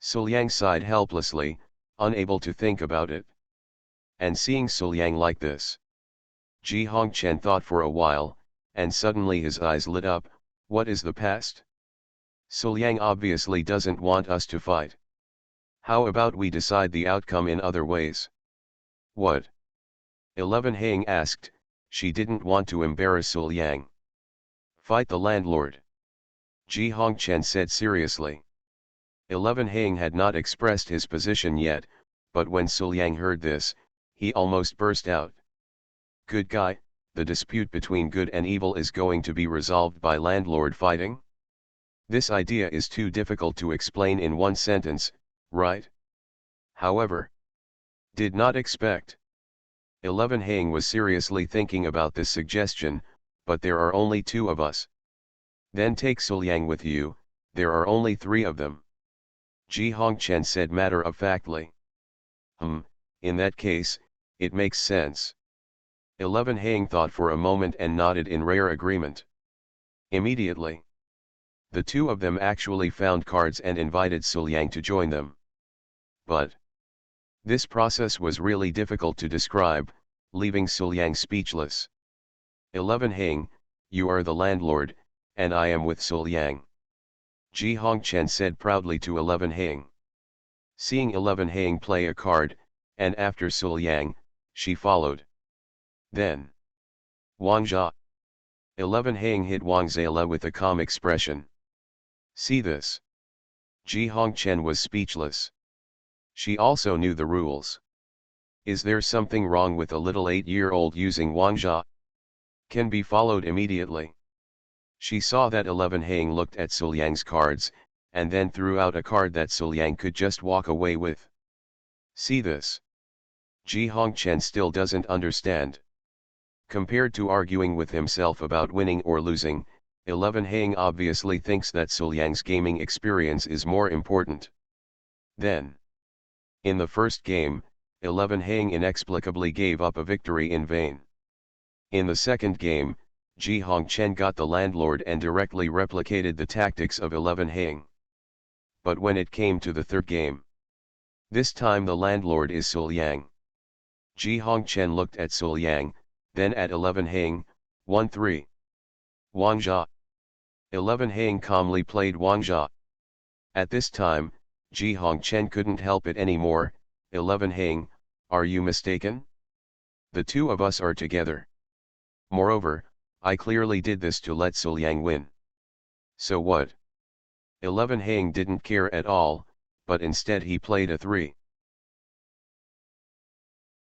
Suliang sighed helplessly, unable to think about it. And seeing Suliang like this, Ji Hong Chen thought for a while, and suddenly his eyes lit up. What is the past? Suliang obviously doesn't want us to fight. How about we decide the outcome in other ways? What? 11 Hang asked. She didn't want to embarrass Suliang. Fight the landlord. Ji Hong Chen said seriously. 11 Hang had not expressed his position yet, but when Suliang heard this, he almost burst out. Good guy, the dispute between good and evil is going to be resolved by landlord fighting? This idea is too difficult to explain in one sentence, right? However, did not expect. 11 Hang was seriously thinking about this suggestion, but there are only two of us. Then take Suliang with you, there are only three of them. Ji Hong Chen said matter-of-factly. In that case, it makes sense. 11 Hang thought for a moment and nodded in rare agreement. Immediately, the two of them actually found cards and invited Suliang to join them. But this process was really difficult to describe, leaving Suliang speechless. 11 Hang, you are the landlord, and I am with Suliang. Ji Hong Chen said proudly to 11 Hang. Seeing 11 Hang play a card, and after Suliang, she followed. Then, Wang Jia. 11 Hang hit Wang Zela with a calm expression. See this. Ji Hong Chen was speechless. She also knew the rules. Is there something wrong with a little 8-year-old using Wangjia? Can be followed immediately. She saw that 11 Hang looked at Suliang's cards, and then threw out a card that Suliang could just walk away with. See this. Ji Hongchen still doesn't understand. Compared to arguing with himself about winning or losing, 11 Hang obviously thinks that Suliang's gaming experience is more important. Then, in the first game, 11 Hang inexplicably gave up a victory in vain. In the second game, Ji Hongchen got the landlord and directly replicated the tactics of 11 Hang. But when it came to the third game, this time the landlord is Suliang. Ji Hongchen looked at Suliang, then at 11 Hang, 1-3. Wangjia. 11 Hang calmly played Wangjia. At this time, Ji Hongchen couldn't help it anymore. 11 Hang, are you mistaken? The two of us are together. Moreover, I clearly did this to let Suliang win. So what? 11 Hang didn't care at all, but instead he played a 3.